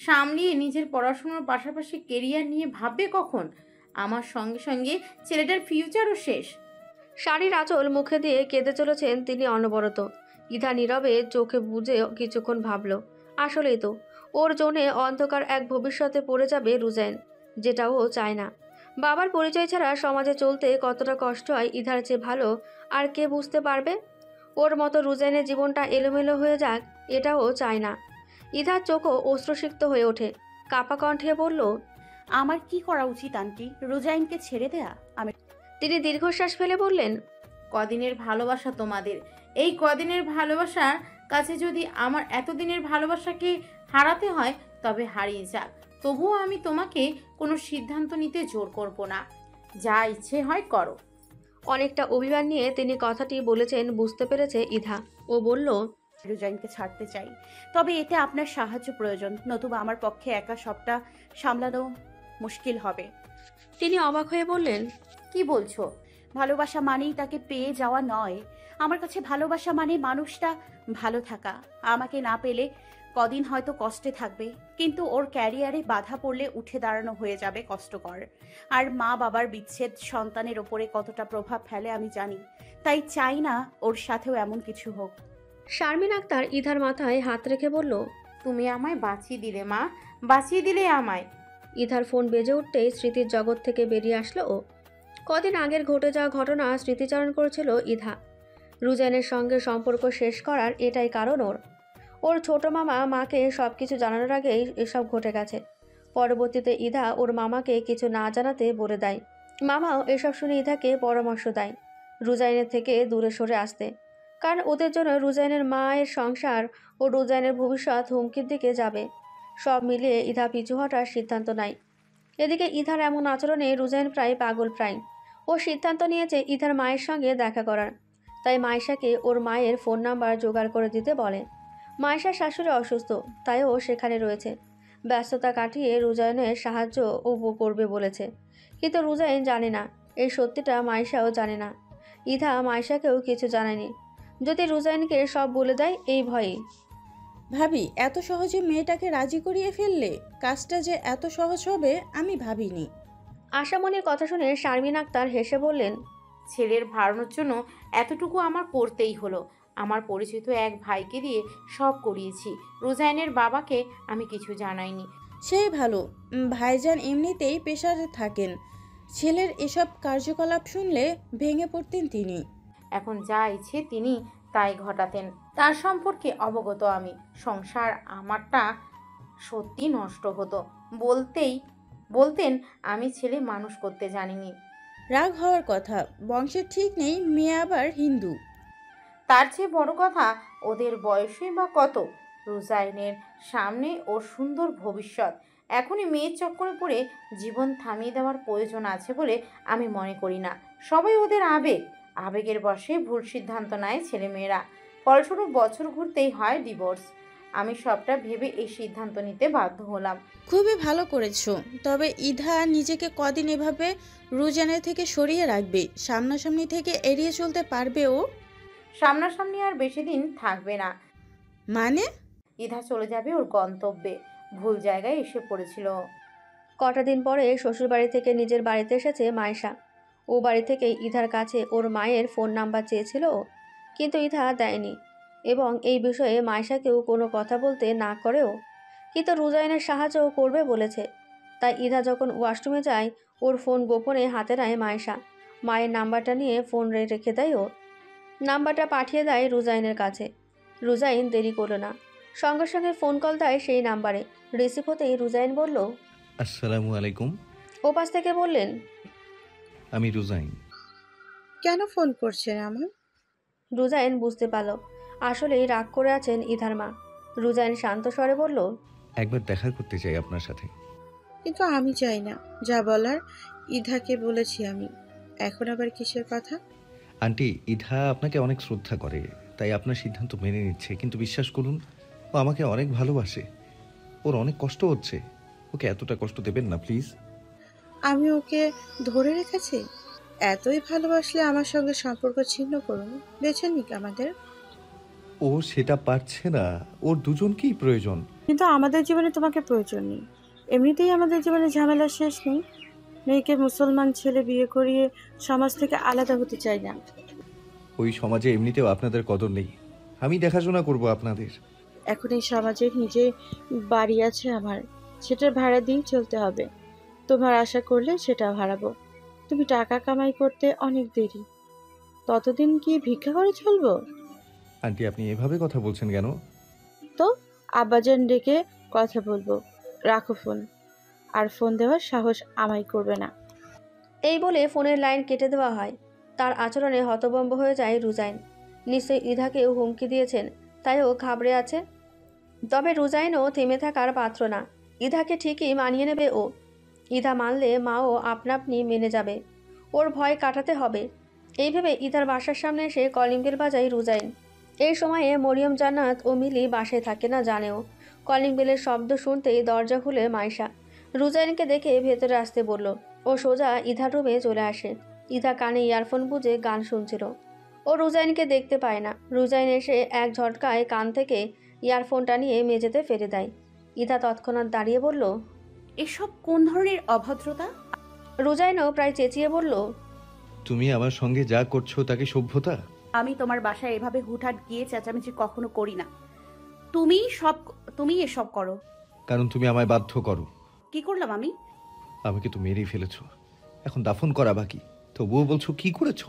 সামলিয়ে নিজের পড়াশোনার পাশাপাশি কেরিয়ার নিয়ে ভাববে কখন? আমার সঙ্গে সঙ্গে ছেলেটার ফিউচারও শেষ। শাড়ির আঁচল মুখে দিয়ে কেঁদে চলেছেন তিনি অনবরত। ইধা নীরবে চোখে বুজে কিছুক্ষণ ভাবল, আসলেই তো ওর জন্যে অন্ধকার এক ভবিষ্যতে পড়ে যাবে রুজাইন, যেটা ও চায় না। বাবার পরিচয় ছাড়া সমাজে চলতে কতটা কষ্ট হয় ইধার চেয়ে ভালো আর কে বুঝতে পারবে। ওর মতো রুজাইনের জীবনটা এলোমেলো হয়ে যাক, এটাও চায় না। ইধার চোখও অশ্রুসিক্ত হয়ে ওঠে, কাপা কণ্ঠে বলল, আমার কি করা উচিত আন্টি? রোজাইনকে ছেড়ে দেয়া? আমি তিনি দীর্ঘশ্বাস ফেলে বললেন, কদিনের ভালোবাসা তোমাদের, এই কদিনের ভালোবাসার কাছে যদি আমার এতদিনের ভালোবাসাকে হারাতে হয় তবে হারিয়ে যাক, তবুও আমি তোমাকে কোনো সিদ্ধান্ত নিতে জোর করব না। যা ইচ্ছে হয় করো। অনেকটা অভিমান নিয়ে তিনি কথাটি বলেছেন বুঝতে পেরেছে ইধা। ও বলল, রোজাইনকে ছাড়তে চাই, তবে এতে আপনার সাহায্য প্রয়োজন, নতুবা আমার পক্ষে একা সবটা সামলানো মুশকিল হবে। তিনি অবাক হয়ে বললেন, কি বলছো? ভালোবাসা মানেই তাকে পেয়ে যাওয়া নয়। আমার কাছে ভালোবাসা মানে মানুষটা ভালো থাকা। আমাকে না পেলে কদিন হয়তো কষ্টে থাকবে, কিন্তু ওর ক্যারিয়ারে বাধা পড়লে উঠে দাঁড়ানো হয়ে যাবে কষ্টকর। আর মা বাবার বিচ্ছেদ সন্তানের ওপরে কতটা প্রভাব ফেলে আমি জানি, তাই চাই না ওর সাথেও এমন কিছু হোক। শারমিন আক্তার ইধার মাথায় হাত রেখে বলল, তুমি আমায় বাঁচিয়ে দিলে মা, বাঁচিয়ে দিলে আমায়। ইধার ফোন বেজে উঠতেই স্মৃতির জগৎ থেকে বেরিয়ে আসলো ও। কদিন আগের ঘটে যাওয়া ঘটনা স্মৃতিচারণ করেছিল ইধা। রুজাইনের সঙ্গে সম্পর্ক শেষ করার এটাই কারণ ওর। ওর ছোট মামা মাকে সব কিছু জানানোর আগেই এসব ঘটে গেছে। পরবর্তীতে ইধা ওর মামাকে কিছু না জানাতে বলে দেয়। মামাও এসব শুনে ইধাকে পরামর্শ দেয় রুজাইনের থেকে দূরে সরে আসতে, কারণ ওদের জন্য রুজাইনের মায়ের সংসার ও রুজাইনের ভবিষ্যৎ হুমকির দিকে যাবে। সব মিলিয়ে ইধা পিছু হটার সিদ্ধান্ত নেয়। এদিকে ইধার এমন আচরণে রুজাইন প্রায় পাগল প্রায়। ও সিদ্ধান্ত নিয়েছে ইধার মায়ের সঙ্গে দেখা করার। তাই মাইশাকে ওর মায়ের ফোন নাম্বার জোগাড় করে দিতে বলে। মাইশার শাশুড়ি অসুস্থ, তাই ও সেখানে রয়েছে। ব্যস্ততা কাটিয়ে রুজাইনের সাহায্য ও করবে বলেছে, কিন্তু রুজাইন জানে না। এই সত্যিটা মাইশাও জানে না। ইধা মাইশাকেও কিছু জানায়নি, যদি রুজাইনকে সব বলে দেয় এই ভয়েই। ভাবি, এত সহজে মেয়েটাকে রাজি করিয়ে ফেললে? কাজটা যে এত সহজ হবে আমি ভাবিনি। আশামণির কথা শুনে শারমিন আক্তার হেসে বললেন, ছেলের ভাড়ানোর জন্য এতটুকু আমার করতেই হলো। আমার পরিচিত এক ভাইকে দিয়ে সব করিয়েছি। রোজাইনের বাবাকে আমি কিছু জানাইনি। সেই ভালো। ভাইজান এমনিতেই প্রেশারে থাকেন, ছেলের এসব কার্যকলাপ শুনলে ভেঙে পড়তেন তিনি। এখন যা ইচ্ছে তিনি তাই ঘটাতেন। তার সম্পর্কে অবগত আমি। সংসার আমারটা সত্যি নষ্ট হতো। বলতেন আমি ছেলে মানুষ করতে জানিনি। রাগ হওয়ার কথা, বংশের ঠিক নেই, মেয়ে আবার হিন্দু। তার চেয়ে বড় কথা, ওদের বয়সই বা কত? রোজাইনের সামনে ওর সুন্দর ভবিষ্যৎ। এখনই মেয়ের চক্করে পড়ে জীবন থামিয়ে দেওয়ার প্রয়োজন আছে বলে আমি মনে করি না। সবাই ওদের আবেগের বশে ভুল সিদ্ধান্ত নেয় ছেলেমেয়েরা। ফলস্বরূপ বছর ঘুরতেই হয় ডিভোর্স। আমি সবটা ভেবে এই সিদ্ধান্ত নিতে বাধ্য হলাম। খুবই ভালো করেছো। তবে ইধা নিজেকে কদিন এভাবে রুজানের থেকে সরিয়ে রাখবে? সামনাসামনি থেকে এড়িয়ে চলতে পারবে ও? সামনাসামনি আর বেশি দিন থাকবে না। মানে? ইধা চলে যাবে ওর গন্তব্যে। ভুল জায়গায় এসে পড়েছিল। কটা দিন পরে শ্বশুরবাড়ি থেকে নিজের বাড়িতে এসেছে মাইশা। ও বাড়ি থেকে ইধার কাছে ওর মায়ের ফোন নাম্বার চেয়েছিল, কিন্তু ইধা দেয়নি এবং এই বিষয়ে মাইশাকেও কোনো কথা বলতে না করেও। কিন্তু রুজাইনের সাহায্য করবে বলেছে। তাই ইধা যখন ওয়াশরুমে যায়, ওর ফোন গোপনে হাতে নেয় মাইশা। মায়ের নাম্বারটা নিয়ে ফোন রেখে দেয় ও। নাম্বারটা পাঠিয়ে দেয় রুজাইনের কাছে। রুজাইন দেরি করলো না, সঙ্গে সঙ্গে ফোন কল দেয় সেই নাম্বারে। রিসিভ হতেই রুজাইন বলল, আসসালামু আলাইকুম। ওপাশ থেকে বললেন, আমি রুজাইন। কেন ফোন করছেন আমার? রুজাইন বুঝতে পারল আসলেই রাগ করে আছেন ইধার মা। রুজাইন শান্ত স্বরে বলল, একবার দেখা করতে চাই আপনার সাথে। কিন্তু আমি চাই না, যা বলার ইধাকে বলেছি আমি। এখন আবার কিসের কথা? আন্টি, ইধা আপনাকে অনেক শ্রদ্ধা করে, তাই আপনার সিদ্ধান্ত মেনে নিচ্ছে। কিন্তু বিশ্বাস করুন, ও আমাকে অনেক ভালোবাসে। ওর অনেক কষ্ট হচ্ছে। ওকে এতটা কষ্ট দেবেন না প্লিজ। আমি ওকে ধরে রেখেছি? এতই ভালোবাসলে আমার সঙ্গে সম্পর্ক ছিন্ন করুন, বেছে নিক আমাদের। ও সেটা পারছে না, ওর দুজনকেই প্রয়োজন। কিন্তু আমাদের জীবনে তোমাকে প্রয়োজন নেই। এমনিতেই আমাদের জীবনে ঝামেলা শেষ নেই। মেয়েকে মুসলমান ছেলে বিয়ে করিয়ে সমাজ থেকে আলাদা হতে চাই না। ওই সমাজে এমনিতেও আপনাদের কদর নেই, আমি দেখাশোনা করব আপনাদের। এখন এই সমাজের নিজে বাড়ি আছে আমার, সেটার ভাড়া দিয়েই চলতে হবে। তোমার আশা করলে সেটা ভাড়াবো। তুমি টাকা কামাই করতে অনেক দেরি, ততদিন কি ভিক্ষা করে চলবো? আন্টি, আপনি এভাবে কথা বলছেন কেন? তো আব্বাজান ডেকে কথা বলবো। রাখো ফোন। আর ফোন দেওয়ার সাহস আমায় করবে না। এই বলে ফোনের লাইন কেটে দেওয়া হয়। তার আচরণে হতভম্ব হয়ে যায় রুজাইন। নিশ্চয়ই ইধাকেও হুমকি দিয়েছেন, তাই ও ঘাবড়ে আছে। তবে রুজাইনও থেমে থাকার পাত্র না। ইধাকে ঠিকই মানিয়ে নেবে ও। ইধা মানলে মাও আপনা আপনি মেনে যাবে। ওর ভয় কাটাতে হবে। এই ভেবে ইধার বাসার সামনে এসে কলিং বেল বাজায় রুজাইন। এই সময়ে মরিয়ম জান্নাত ও মিলি বাসায় থাকে না জানেও। কলিং বেলের শব্দ শুনতেই দরজা খুলে মাইশা রুজাইনকে দেখে ভেতরে আসতে বলল। ও সোজা ইধার রুমে চলে আসে। ইধা কানে ইয়ারফোন বুঝে গান শুনছিল। ও রুজাইনকে দেখতে পায় না। রুজাইন এসে এক ঝটকায় কান থেকে ইয়ারফোনটা নিয়ে মেঝেতে ফেলে দেয়। ইধা তৎক্ষণাৎ দাঁড়িয়ে বলল। এসব কোন ধরনের অভদ্রতা? রুজাইনও প্রায় চেঁচিয়ে বলল, তুমি আমার সঙ্গে যা করছো তাকে সভ্যতা? আমি তোমার বাসায় এভাবে হুটহাট গিয়ে চেঁচামেচি কখনো করি না। তুমি এসব করো। কারণ তুমি আমায় বাধ্য করো। কি করলাম আমি? আমাকে তো মেরেই ফেলেছো, এখন দাফন করা বাকি, তবুও বলছো কি করেছো?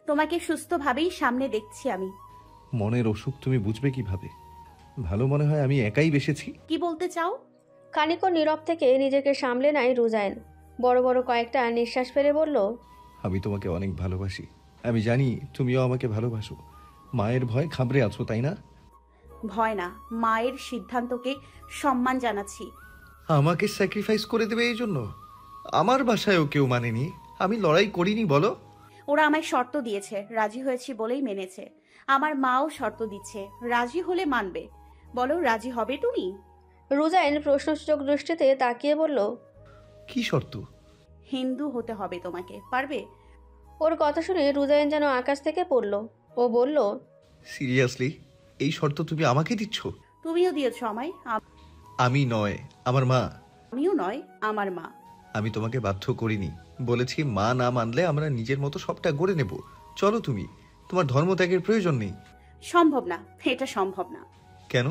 তোমাকে সুস্থভাবেই সামনে দেখছি আমি। মনের অসুখ তুমি বুঝবে কিভাবে? ভালো মনে হয় আমি একাই বেসেছি। কি বলতে চাও? খানিকক্ষণ নীরব থেকে নিজেকে সামলে নেয় রুজাইন। বড় বড় কয়েকটা নিঃশ্বাস ফেলে বলল, আমি তোমাকে অনেক ভালোবাসি। আমি জানি তুমিও আমাকে ভালোবাসো। মায়ের ভয় ঘাবড়ে আছো, তাই না? ভয় না, মায়ের সিদ্ধান্তকে সম্মান জানাচ্ছি। আমাকে স্যাক্রিফাইস করে দেবে এই জন্য? আমার বাসায়ও কেউ মানেনি, আমি লড়াই করিনি বলো। ওরা আমায় শর্ত দিয়েছে, রাজি হয়েছি বলেই মেনেছে। আমার মাও শর্ত দিচ্ছে, রাজি হলে মানবে। বলো, রাজি হবে তুমি? রুজাইন প্রশ্নসূচক দৃষ্টিতে তাকিয়ে বলল, কি শর্ত? হিন্দু হতে হবে তোমাকে, পারবে? ওর কথা শুনে রুজাইন যেন আকাশ থেকে পড়ল। ও বলল, সিরিয়াসলি এই শর্ত তুমি আমাকে দিচ্ছ? তুমিও দিয়েছ আমায়। আমি নয়, আমার মা। আমিও নয়, আমার মা। আমি তোমাকে বাধ্য করিনি, বলেছি মা না মানলে আমরা নিজের মতো সবটা গড়ে নেব। চলো তুমি, তোমার ধর্মত্যাগের প্রয়োজন নেই। সম্ভব না, এটা সম্ভব না। কেন?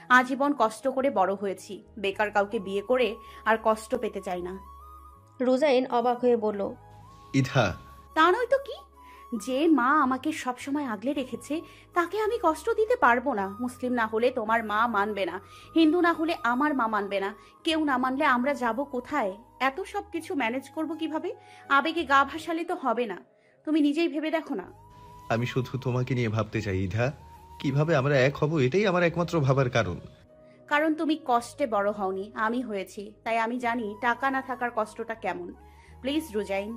আজীবন কষ্ট করে বড় হয়েছি, বেকার কাউকে বিয়ে করে আর কষ্ট পেতে চাই না। রুজাইন অবাক হয়ে বলল, ইধা। তা নয় তো কি? যে মা আমাকে সবসময় আগলে রেখেছে তাকে আমি কষ্ট দিতে পারবো না। মুসলিম না হলে তোমার মা মানবে না, হিন্দু না হলে আমার মা মানবে না, কেউ না মানলে আমরা যাব কোথায়? এত সব কিছু ম্যানেজ করব কিভাবে? আবেগে গা ভাসালে তো হবে না। তুমি নিজেই ভেবে দেখো না। আমি শুধু তোমাকে নিয়ে ভাবতে চাই ইধা। কিভাবে আমরা এক হব এটাই আমার একমাত্র ভাবার কারণ। কারণ তুমি কষ্টে বড় হওনি, আমি হয়েছি, তাই আমি জানি টাকা না থাকার কষ্টটা কেমন। প্লিজ রুজাইন,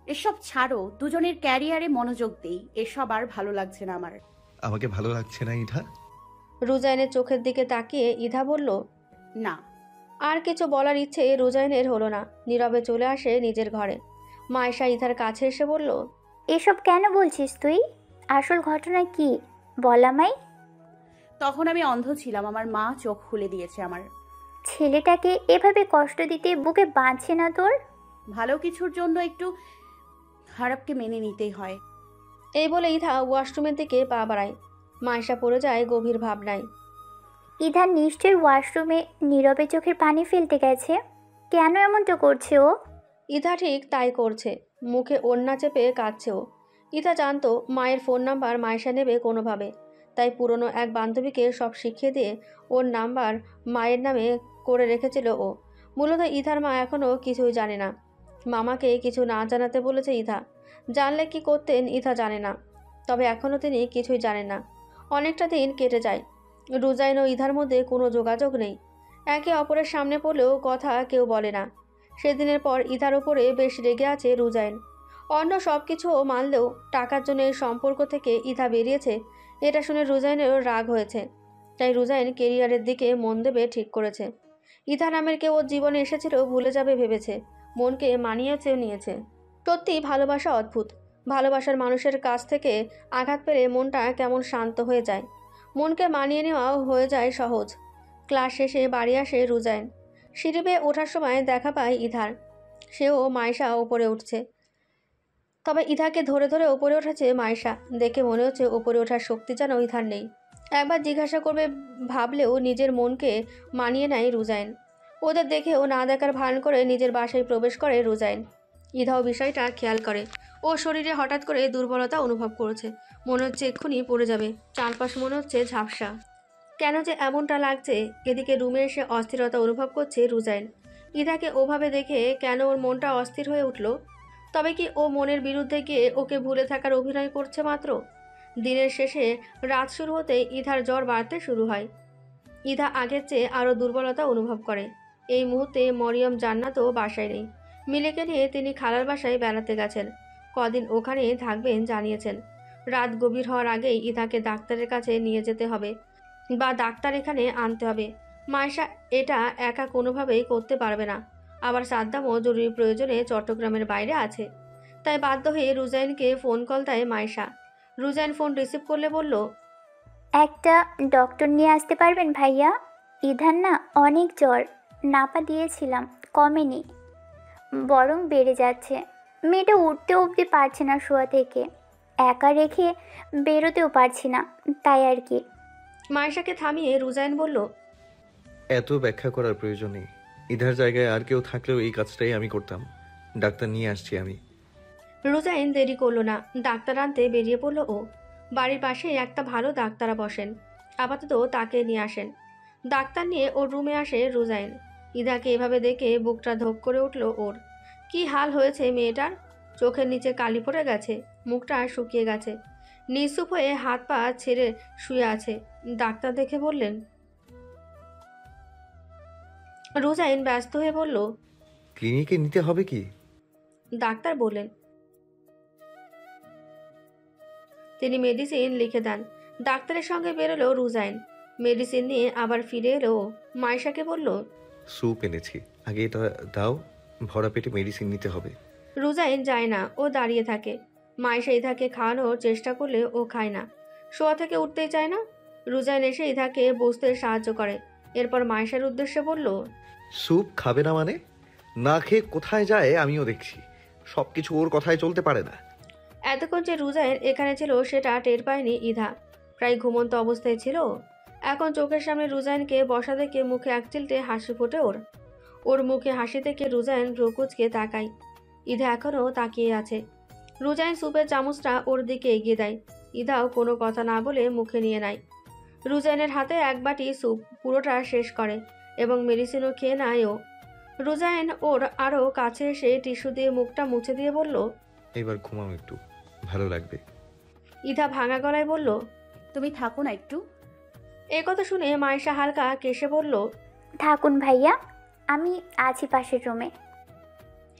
এসব ছাড়ো, দুজনের ক্যারিয়ারে মনোযোগ দেই। এসব আর ভালো লাগছে না আমার। আমাকে ভালো লাগছে না ইধা? রুজাইনের চোখের দিকে তাকিয়ে ইধা বলল, না। আর কিছু বলার ইচ্ছে রুজাইনের হলো না। নীরবে চলে আসে নিজের ঘরে। মায়েশা ইধার কাছে এসে বলল, এসব কেন বলছিস তুই? আসল ঘটনা কি বল আমায়। তখন আমি অন্ধ ছিলাম, আমার মা চোখ খুলে দিয়েছে আমার। ছেলেটাকে এভাবে কষ্ট দিতে বুকে বাঁধছে না তোর? ভালো কিছুর জন্য একটু খারাপকে মেনে নিতেই হয়। এই বলে ইধা ওয়াশরুমের দিকে পা বাড়ায়। মায়েশা পড়ে যায় গভীর ভাবনায়। ইধান নিশ্চয়ই ওয়াশরুমে নীরবে চোখের পানি ফেলতে গেছে। কেন এমনটা করছে ও? ইধা ঠিক তাই করছে। মুখে ওড়না চেপে কাঁদছে ও। ইধা জানতো মায়ের ফোন নাম্বার মায়েশা নেবে কোনোভাবে, তাই পুরনো এক বান্ধবীকে সব শিখিয়ে দিয়ে ওর নাম্বার মায়ের নামে করে রেখেছিল ও। মূলত ইধার মা এখনও কিছুই জানে না। মামাকে কিছু না জানাতে বলেছে ইধা। জানলে কি করতেন ইধা জানে না, তবে এখনও তিনি কিছুই জানেন না। অনেকটা দিন কেটে যায়। রুজাইন ও ইধার মধ্যে কোনো যোগাযোগ নেই। একে অপরের সামনে পড়লেও কথা কেউ বলে না। সেদিনের পর ইধার ওপরে বেশ রেগে আছে রুজাইন। অন্য সব কিছুও মানলেও টাকার জন্য এই সম্পর্ক থেকে ইধা বেরিয়েছে, এটা শুনে রুজাইনেরও রাগ হয়েছে। তাই রুজাইন কেরিয়ারের দিকে মন দেবে ঠিক করেছে। ইধা নামের কেউ ওর জীবনে এসেছিল ভুলে যাবে ভেবেছে, মনকে মানিয়েছেও নিয়েছে। সত্যি ভালোবাসা অদ্ভুত। ভালোবাসার মানুষের কাছ থেকে আঘাত পেলে মনটা কেমন শান্ত হয়ে যায়। মনকে মানিয়ে নেওয়া হয়ে যায় সহজ। ক্লাস শেষে বাড়ি আসে রুজাইন। সিঁড়ি বেয়ে ওঠার সময় দেখা পায় ইধার। সেও মাইশা ওপরে উঠছে, তবে ইধাকে ধরে ধরে ওপরে উঠেছে মাইশা। দেখে মনে হচ্ছে ওপরে ওঠার শক্তি যেন ইধার নেই। একবার জিজ্ঞাসা করবে ভাবলেও নিজের মনকে মানিয়ে নেয় রুজাইন। ওদের দেখেও না দেখার ভান করে নিজের বাসায় প্রবেশ করে রুজাইন। ইধাও বিষয়টা খেয়াল করে। ও শরীরে হঠাৎ করে দুর্বলতা অনুভব করেছে। মনে হচ্ছে এক্ষুনি পড়ে যাবে। চারপাশ মনে হচ্ছে ঝাপসা। কেন যে এমনটা লাগছে? এদিকে রুমে এসে অস্থিরতা অনুভব করছে রুজাইন। ইধাকে ওভাবে দেখে কেন ওর মনটা অস্থির হয়ে উঠল? তবে কি ও মনের বিরুদ্ধে গিয়ে ওকে ভুলে থাকার অভিনয় করছে মাত্র? দিনের শেষে রাত শুরু হতে ইধার জ্বর বাড়তে শুরু হয়। ইধা আগের চেয়ে আরও দুর্বলতা অনুভব করে। এই মুহূর্তে মরিয়ম জান্নাতও বাসায় নেই। মিলেকে নিয়ে তিনি খালার বাসায় বেড়াতে গেছেন। কদিন ওখানে থাকবেন জানিয়েছেন। রাত গভীর হওয়ার আগেই ইধাকে ডাক্তারের কাছে নিয়ে যেতে হবে, বা ডাক্তার এখানে আনতে হবে। মাইশা এটা একা কোনোভাবেই করতে পারবে না। আবার সাদ্দামও জরুরি প্রয়োজনে চট্টগ্রামের বাইরে আছে। তাই বাধ্য হয়ে রুজাইনকে ফোন কল দেয় মাইশা। রুজাইন ফোন রিসিভ করলে বলল, একটা ডক্টর নিয়ে আসতে পারবেন ভাইয়া? ইধার না অনেক জ্বর, নাপা দিয়েছিলাম, কমেনি, বরং বেড়ে যাচ্ছে। মেয়েটা উঠতে অবধি পারছে না শোয়া থেকে, একা রেখে বেরোতেও পারছি না, তাই আর কি। মাইশাকে থামিয়ে রুজাইন বলল, এত ব্যাখ্যা করার প্রয়োজন নেই। ইধার জায়গায় আর কেউ থাকলেও এই কাজটাই আমি করতাম। ডাক্তার নিয়ে আসছি আমি। রুজাইন দেরি করলো না, ডাক্তার আনতে বেরিয়ে পড়ল ও। বাড়ির পাশে একটা ভালো ডাক্তারা বসেন, আপাতত তাকে নিয়ে আসেন। ডাক্তার নিয়ে ওর রুমে আসে রুজাইন। ইধাকে এভাবে দেখে বুকটা ধক করে উঠল ওর। কি হাল হয়েছে মেয়েটার! চোখের নিচে কালি পড়ে গেছে, মুখটা শুকিয়ে গেছে, নিঃসুপ হয়ে হাত পা ছেড়ে শুয়ে আছে। ডাক্তার দেখে বললেন। রুজাইন ব্যস্ত হয়ে বলল, ক্লিনিকে নিতে হবে কি? ডাক্তার বললেন। তিনি মেডিসিন লিখে দেন। ডাক্তারের সঙ্গে বেরোলো রুজাইন। মেডিসিন নিয়ে আবার ফিরে এলো। মাইশাকে বলল, স্যুপ এনেছি, আগে এটা দাও। ভরা পেটে মেডিসিন নিতে হবে। রুজাইন যায় না, ও দাঁড়িয়ে থাকে। মাইশা ইধাকে খাওয়ানোর চেষ্টা করলে ও খায় না, শোয়া থেকে উঠতেই চায় না। রুজাইন এসে ইধাকে বসতে সাহায্য করে। এরপর মাইশার উদ্দেশ্যে বলল, স্যুপ খাবে না মানে? না খেয়ে কোথায় যায় আমিও দেখছি। সব কিছু ওর কথায় চলতে পারে না। এতক্ষণ যে রুজাইন এখানে ছিল সেটা টের পায়নি ইধা। প্রায় ঘুমন্ত অবস্থায় ছিল। এখন চোখের সামনে রুজাইনকে বসা দেখে মুখে একচিলতে হাসি ফোটে ওর। ওর মুখে হাসি দেখে রুজাইন ভ্রুকুচকে তাকায়। ইধা এখনও তাকিয়ে আছে। রুজাইন স্যুপের চামচটা ওর দিকে এগিয়ে দেয়। ইধাও কোনো কথা না বলে মুখে নিয়ে নেয়। রুজাইনের হাতে এক বাটি স্যুপ পুরোটা শেষ করে এবং মেডিসিনও খেয়ে নেয় ও। রুজাইন ওর আরও কাছে এসে টিস্যু দিয়ে মুখটা মুছে দিয়ে বলল, এবার ঘুমাও একটু, ভালো লাগবে। ইধা ভাঙা গলায় বলল, তুমি থাকো না একটু। এই কথা শুনে মাইশা হালকা কেসে বলল, থাকুন ভাইয়া, আমি আছি পাশের রুমে।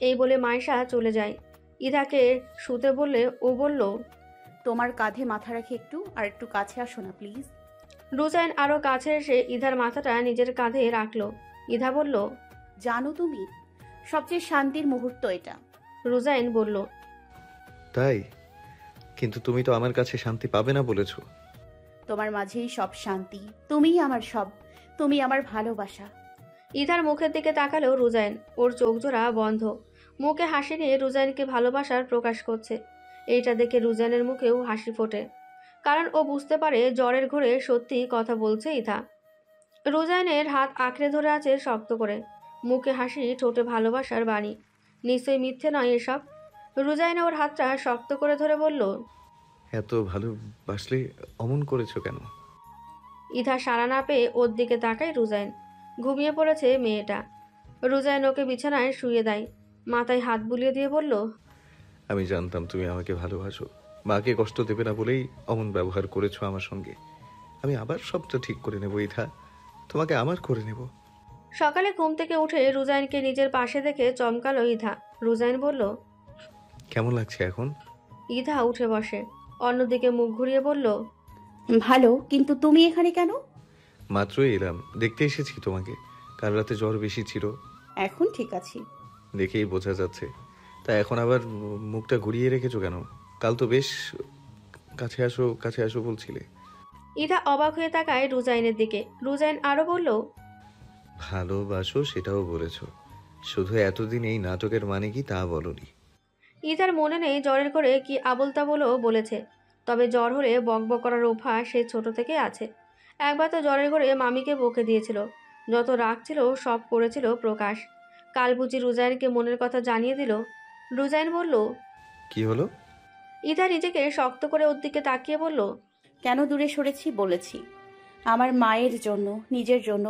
এই বলে মাইশা চলে যায়। ইধাকে শুতে বললে ও বলল, তোমার কাঁধে মাথা রাখি একটু, আর একটু কাছে আসো না প্লিজ। রুজাইন আরও কাছে এসে ইধার মাথাটা নিজের কাঁধে রাখলো। ইধা বলল, জানো তুমি, সবচেয়ে শান্তির মুহূর্ত এটা। রুজাইন বলল, তাই? কিন্তু তুমি তো আমার কাছে শান্তি পাবে না বলেছো। তোমার মাঝেই সব শান্তি, তুমিই আমার সব, তুমি আমার ভালোবাসা। ইধার মুখের দিকে তাকালো রুজাইন। ওর চোখ জোড়া বন্ধ, মুখে হাসি নিয়ে রুজাইনকে ভালোবাসার প্রকাশ করছে। এইটা দেখে রুজাইনের মুখেও হাসি ফোটে, কারণ ও বুঝতে পারে জ্বরের ঘোরে সত্যি কথা বলছে ইধা। রুজাইনের হাত আঁকড়ে ধরে আছে শক্ত করে, মুখে হাসি, ঠোঁটে ভালোবাসার বাণী। নিশ্চয়ই মিথ্যে নয় এসব। রুজাইন ওর হাতটা শক্ত করে ধরে বলল, এত ভালোবাসলে অমন করেছো কেন? ইধা সাড়া না পেয়ে ওর দিকে তাকায় রুজাইন। ঘুমিয়ে পড়েছে মেয়েটা। রুজাইন ওকে বিছানায় শুয়ে দেয়, মাথায় হাত বুলিয়ে দিয়ে বলল, আমি জানতাম তুমি আমাকে ভালোবাসো। মাকে কষ্ট দেবে না বলেই অমন ব্যবহার করেছো আমার সঙ্গে। আমি আবার সবটা ঠিক করে নেব ইধা, তোমাকে আমার করে নেব। সকালে ঘুম থেকে উঠে রুজাইনকে নিজের পাশে দেখে চমকালো ইধা। রুজাইন বলল, কেমন লাগছে এখন? ইধা উঠে বসে, অন্যদিকে মুখ ঘুরিয়ে বলল, ভালো, কিন্তু তুমি এখানে কেন? মাত্রই এলাম, দেখতে এসেছি তোমাকে। কাল রাতে জ্বর বেশি ছিল। এখন ঠিক আছি। দেখেই বোঝা যাচ্ছে। তা এখন আবার মুখটা ঘুরিয়ে রেখেছো কেন? কাল তো বেশ কাছে আসো কাছে আসো বলছিলে। ইধা অবাক হয়ে তাকায় রুজাইনের দিকে। রুজাইন আরও বলল, ভালোবাসো সেটাও বলেছ, শুধু এতদিন এই নাটকের মানে কি তা বলনি। ইধার মনে নেই জ্বরের করে কি আবোল তাবোলও বলেছে, তবে জ্বর হলে বকবক করার অভ্যাস সে ছোট থেকে আছে। একবার তো জ্বরের করে মামিকে বকে দিয়েছিল। যত রাগ ছিল সব করেছিল প্রকাশ। কাল বুঝি রুজাইনকে মনের কথা জানিয়ে দিল। রুজাইন বলল, কি হলো? ইধা নিজেকে শক্ত করে ওর দিকে তাকিয়ে বলল, কেন দূরে সরেছি বলেছি। আমার মায়ের জন্য, নিজের জন্য।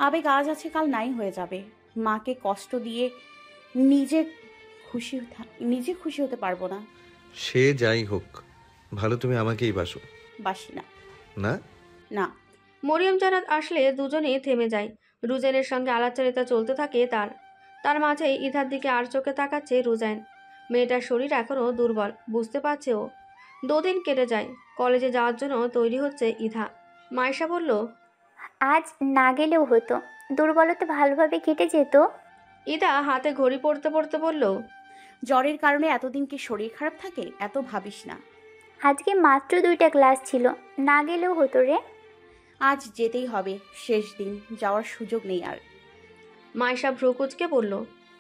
আবেগ আজ আছে কাল নাই হয়ে যাবে। মাকে কষ্ট দিয়ে নিজে নিজে খুশি হতে পারবো না। সে যাই হোক, ভালো তুমি আমাকেই বাসো। বাসি না। না না। মরিয়ম জান্নাত আসলে দুজনেই থেমে যায়। রুজাইনের সঙ্গে আলাপচারিতা চলতে থাকে তার মাঝেই ইধার দিকে আর চোখে তাকাচ্ছে রুজাইন। মেয়েটার শরীর এখনও দুর্বল, বুঝতে পারছে ও। 2 দিন কেটে যায়। কলেজে যাওয়ার জন্য তৈরি হচ্ছে ইধা। মাইশা বলল, আজ না গেলেও হতো, দুর্বলতা ভালোভাবে কেটে যেত। ইধা হাতে ঘড়ি পড়তে পড়তে বলল, জ্বরের কারণে এতদিন কি শরীর খারাপ থাকে? এত ভাবিস না। আজকে মাত্র 2টা ক্লাস ছিল, না গেলেও হতো রে। আজ যেতেই হবে, শেষ দিন, যাওয়ার সুযোগ নেই আর। মাইশা ভ্রুকুচকে বলল।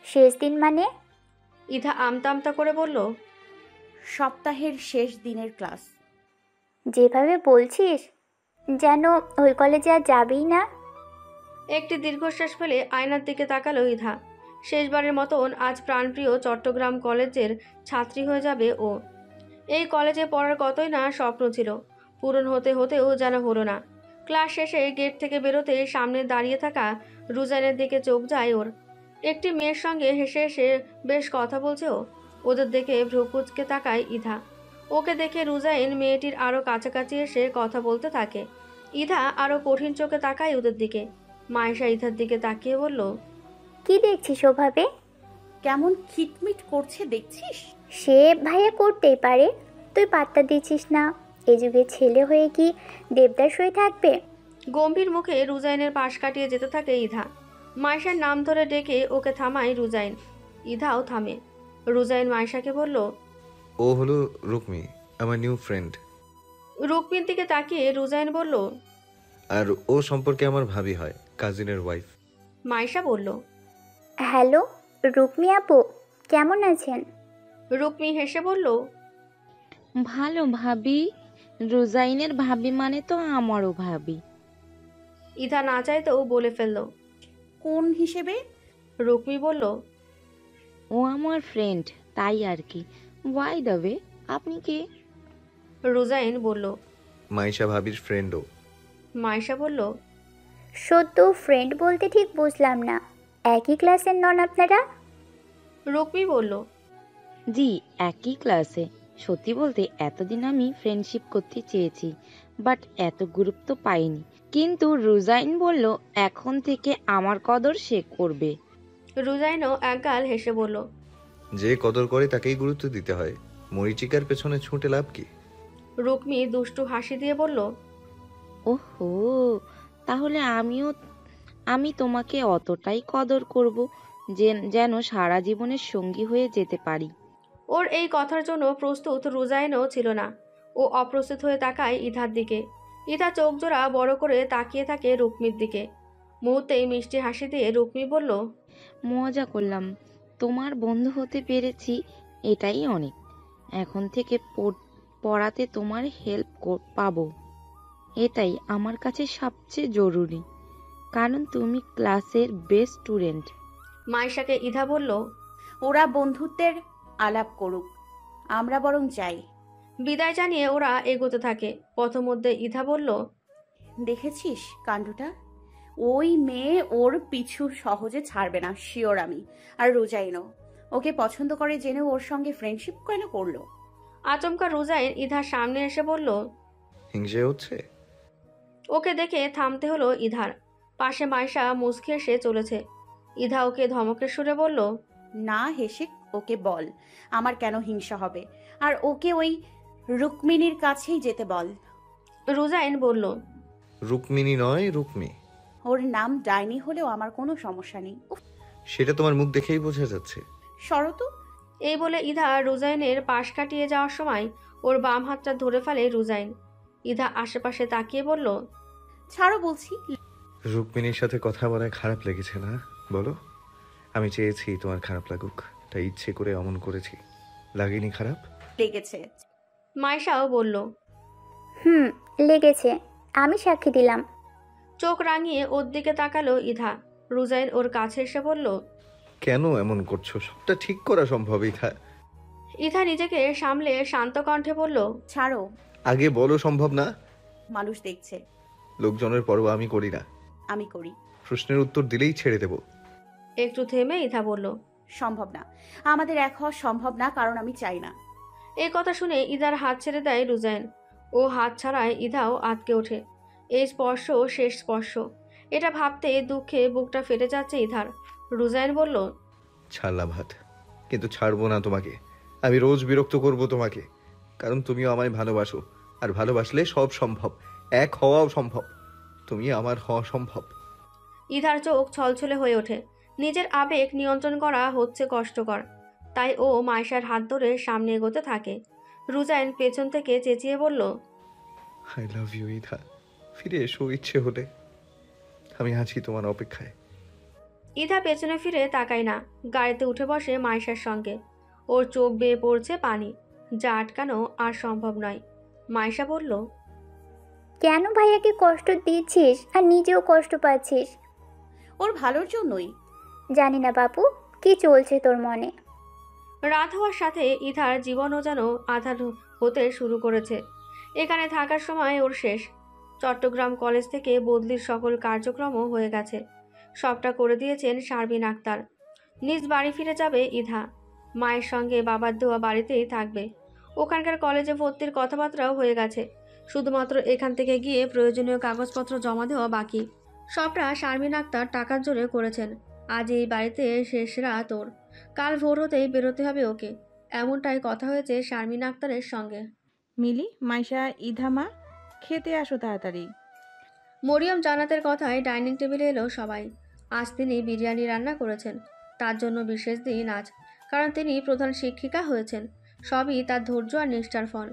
শেষ দিন মানে? ইধা আমতা আমতা করে বলল, সপ্তাহের শেষ দিনের ক্লাস। যেভাবে বলছিস যেন ওই কলেজে আর যাবেই না। একটি দীর্ঘশ্বাস ফেলে আয়নার দিকে তাকালো ইধা। শেষবারের মতন আজ প্রাণপ্রিয় চট্টগ্রাম কলেজের ছাত্রী হয়ে যাবে ও। এই কলেজে পড়ার কতই না স্বপ্ন ছিল, পূরণ হতে হতেও যেন হলো না। ক্লাস শেষে গেট থেকে বেরোতে সামনে দাঁড়িয়ে থাকা রুজাইনের দিকে চোখ যায় ওর। একটি মেয়ের সঙ্গে হেসে হেসে বেশ কথা বলছে ও। ওদের দেখে ভ্রুকুচকে তাকায় ইধা। ওকে দেখে রুজাইন মেয়েটির আরও কাছাকাছি এসে কথা বলতে থাকে। ইধা আরও কঠিন চোখে তাকায় ওদের দিকে। মায়েশা ইধার দিকে তাকিয়ে বলল, কি দেখছিস ওভাবে? কেমন খিটমিট করছে দেখছিস? সে ভাইয়া করতেই পারে, তুই পাত্তা দিচ্ছিস না। এ যুগে ছেলে হয়ে কি দেবদাস হয়ে থাকবে? গম্ভীর মুখে রুজাইনের পাশ কাটিয়ে যেতে থাকে ইধা। মাইশার নাম ধরে ডেকে ওকে থামায় রুজাইন। ইধাও থামে। রুজাইন মাইশাকে বলল, ও হলো রুকমি, আমার নিউ ফ্রেন্ড। রুকমির দিকে তাকিয়ে রুজাইন বলল, আর ও সম্পর্কে আমার ভাবি হয়, কাজিনের ওয়াইফ। মাইশা বলল, হ্যালো রুকমি আপু, কেমন আছেন? রুকমি হেসে বলল, ভালো ভাবি। রোজাইনের ভাবি মানে তো আমারও ভাবি। ইধা না চাইতেও বলে ফেলল। কোন হিসেবে? রুকমি বলল, ও আমার ফ্রেন্ড, তাই আর কি। ওয়াই দ্য ওয়ে, আপনি কে? রুজাইন বলল। মাইশা ভাবির ফ্রেন্ডও। মাইশা বলল, সত্য ফ্রেন্ড বলতে ঠিক বুঝলাম না, একই ক্লাসের নন আপনারা? রুকমি বলল, জি একই ক্লাসে। সত্যি বলতে এতদিন আমি ফ্রেন্ডশিপ করতে চেয়েছি, বাট এত গুরুত্ব পাইনি। কিন্তু রোজাইন বলল এখন থেকে আমার কদর সে করবে। রুজাইনও একগাল হেসে বলল, যে কদর করে তাকেই গুরুত্ব দিতে হয়, মরিচিকার পেছনে ছুটে লাভ কি? রুকমি দুষ্টু হাসি দিয়ে বলল, ওহো, তাহলে আমি তোমাকে অতটাই কদর করব যেন সারা জীবনের সঙ্গী হয়ে যেতে পারি। ওর এই কথার জন্য প্রস্তুত রুজাইনও ছিল না। ও অপ্রস্তুত হয়ে তাকায় ইধার দিকে। ইধা চোখ জোড়া বড় করে তাকিয়ে থাকে রুকমির দিকে। মুহূর্তেই মিষ্টি হাসি দিয়ে রুকমি বলল, মজা করলাম, তোমার বন্ধু হতে পেরেছি, এটাই অনেক। এখন থেকে পড়াতে তোমার হেল্প পাবো, এটাই আমার কাছে সবচেয়ে জরুরি, কারণ তুমি ক্লাসের বেস্ট স্টুডেন্ট। মাইশাকে ইধা বলল, ওরা বন্ধুত্বের আলাপ করুক, আমরা বরং যাই। বিদায় জানিয়ে ওরা এগোতে থাকে। পথমধ্যে ইধা বলল, দেখেছিস কাণ্ডটা? ওই মেয়ে ওর পিছু সহজে ছাড়বে না, শিওর আমি। আর রোজাইনও ওকে পছন্দ করে জেনে ওর সঙ্গে ফ্রেন্ডশিপ কেন করলো? আচমকা রুজাইন ইধার সামনে এসে বলল। হিংসে হচ্ছে? ওকে দেখে থামতে হলো ইধার। পাশে মাইশা মুচকি এসে চলেছে। ইধা ওকে ধমকের সুরে বলল, না হেসে ওকে বল আমার কেন হিংসা হবে, আর ওকে ওই রুক্মিণীর কাছেই যেতে বল। রুজাইন বলল, রুকমিনী নয়, রুকমি। ওর নাম ডাইনি হলেও আমার কোনো সমস্যা নেই। উফ, সেটা তোমার মুখ দেখেই বোঝা যাচ্ছে। শরত। এই বলে ইধা রুজাইনের পাশ কাটিয়ে যাওয়ার সময় ওর বাম হাতটা ধরে ফেলে রুজাইন। ইধা আশেপাশে তাকিয়ে বলল, ছাড়ো বলছি। রুক্মিণীর সাথে কথা বলায় খারাপ লেগেছে না বলো? আমি চেয়েছি তোমার খারাপ লাগুক, তাই ইচ্ছে করে অমন করেছি। লাগেনি খারাপ? লেগেছে। মাইশাও বলল। লেগেছে, আমি সাক্ষী দিলাম। চোখ রাঙিয়ে ওর দিকে তাকালো ইধা। রুজাইন ওর কাছে এসে বলল, কেন এমন করছো? সবটা ঠিক করা সম্ভব ইথা। ইধা নিজেকে সামলে শান্ত কণ্ঠে বলল, ছাড়ো। আগে বলো সম্ভব না? মানুষ দেখছে। লোকজনের পরোয়া আমি করি না। আমি করি। প্রশ্নের উত্তর দিলেই ছেড়ে দেব। একটু থেমে ইধা বলল, সম্ভব না, আমাদের এক হওয়া সম্ভব না, কারণ আমি চাই না। এই কথা শুনে ইধার হাত ছেড়ে দেয় রুজাইন। ও হাত ছাড়ায় ইধাও আটকে ওঠে। এই স্পর্শ শেষ স্পর্শ, এটা ভাবতে দুঃখে বুকটা ফেটে যাচ্ছে ইধার। রুজাইন বলল, ছাড়লাম হাত, কিন্তু ছাড়বো না তোমাকে। আমি রোজ বিরক্ত করব তোমাকে, কারণ তুমিও আমায় ভালোবাসো। আর ভালোবাসলে সব সম্ভব, এক হওয়াও সম্ভব। তুমি আমার হওয়া সম্ভব। ইধার চোখ ছলছলে হয়ে ওঠে। নিজের আবেগ নিয়ন্ত্রণ করা হচ্ছে কষ্টকর, তাই ও মাইশার হাত ধরে সামনে এগোতে থাকে। রুজাইন পেছন থেকে চেঁচিয়ে বলল, আই লাভ ইউ ইধা, ফিরে এসো ইচ্ছে হলে। আমি আছি তোমার অপেক্ষায়। ইধা পেছনে ফিরে তাকায় না, গাড়িতে উঠে বসে মাইশার সঙ্গে। ওর চোখ বেয়ে পড়ছে পানি, যা আটকানো আর সম্ভব নয়। মাইশা বলল, কেন ভাইয়াকে কষ্ট দিচ্ছিস আর নিজেও কষ্ট পাচ্ছিস? ওর ভালোর জন্যই। জানি না বাপু, কি চলছে তোর মনে? রাত হওয়ার সাথে ইধার জীবনও যেন আধার হতে শুরু করেছে। এখানে থাকার সময় ওর শেষ। চট্টগ্রাম কলেজ থেকে বদলির সকল কার্যক্রমও হয়ে গেছে। সবটা করে দিয়েছেন শারমিন আক্তার। নিজ বাড়ি ফিরে যাবে ইধা। মায়ের সঙ্গে বাবার দেওয়া বাড়িতেই থাকবে। ওখানকার কলেজে ভর্তির কথাবার্তাও হয়ে গেছে। শুধুমাত্র এখান থেকে গিয়ে প্রয়োজনীয় কাগজপত্র জমা দেওয়া বাকি। সবটা শারমিন আক্তার টাকার জোরে করেছেন। আজ এই বাড়িতে শেষ রাত ওর। কাল ভোর হতেই বেরোতে হবে ওকে। এমনটাই কথা হয়েছে শারমিন আক্তারের সঙ্গে। মিলি, মাইশা, ইধামা, খেতে আসো তাড়াতাড়ি। মরিয়ম জান্নাতের কথায় ডাইনিং টেবিলে এলো সবাই। আজ তিনি বিরিয়ানি রান্না করেছেন। তার জন্য বিশেষ দিন আজ, কারণ তিনি প্রধান শিক্ষিকা হয়েছেন। সবই তার ধৈর্য আর নিষ্ঠার ফল।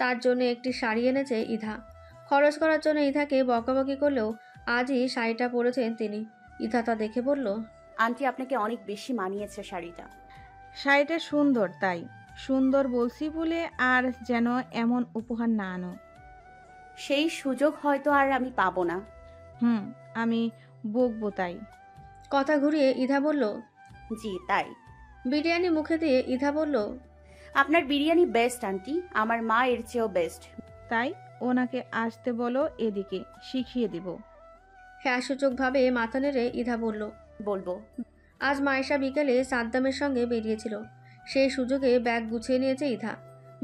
তার জন্য একটি শাড়ি এনেছে ইধা। খরচ করার জন্য ইধাকে বকাবকি করলেও আজই শাড়িটা পরেছেন তিনি। ইধা তা দেখে বলল, আন্টি, আপনাকে অনেক বেশি মানিয়েছে শাড়িটা। শাড়িটা সুন্দর, তাই সুন্দর বলছি বলে আর যেন এমন উপহার না আনো। সেই সুযোগ হয়তো আর আমি পাবো না। আমি বকবো তাই। কথা ঘুরিয়ে ইধা বলল, জি তাই। বিরিয়ানি মুখে দিয়ে ইধা বলল, আপনার বিরিয়ানি বেস্ট আন্টি, আমার মা এর চেয়েও বেস্ট। তাই ওনাকে আসতে বলো, এদিকে শিখিয়ে দিব। হ্যাঁ সূচকভাবে মাথা নেড়ে ইধা বলল, বলবো। আজ মায়েশা বিকেলে সাদ্দামের সঙ্গে বেরিয়েছিল। সেই সুযোগে ব্যাগ গুছিয়ে নিয়েছে ইধা।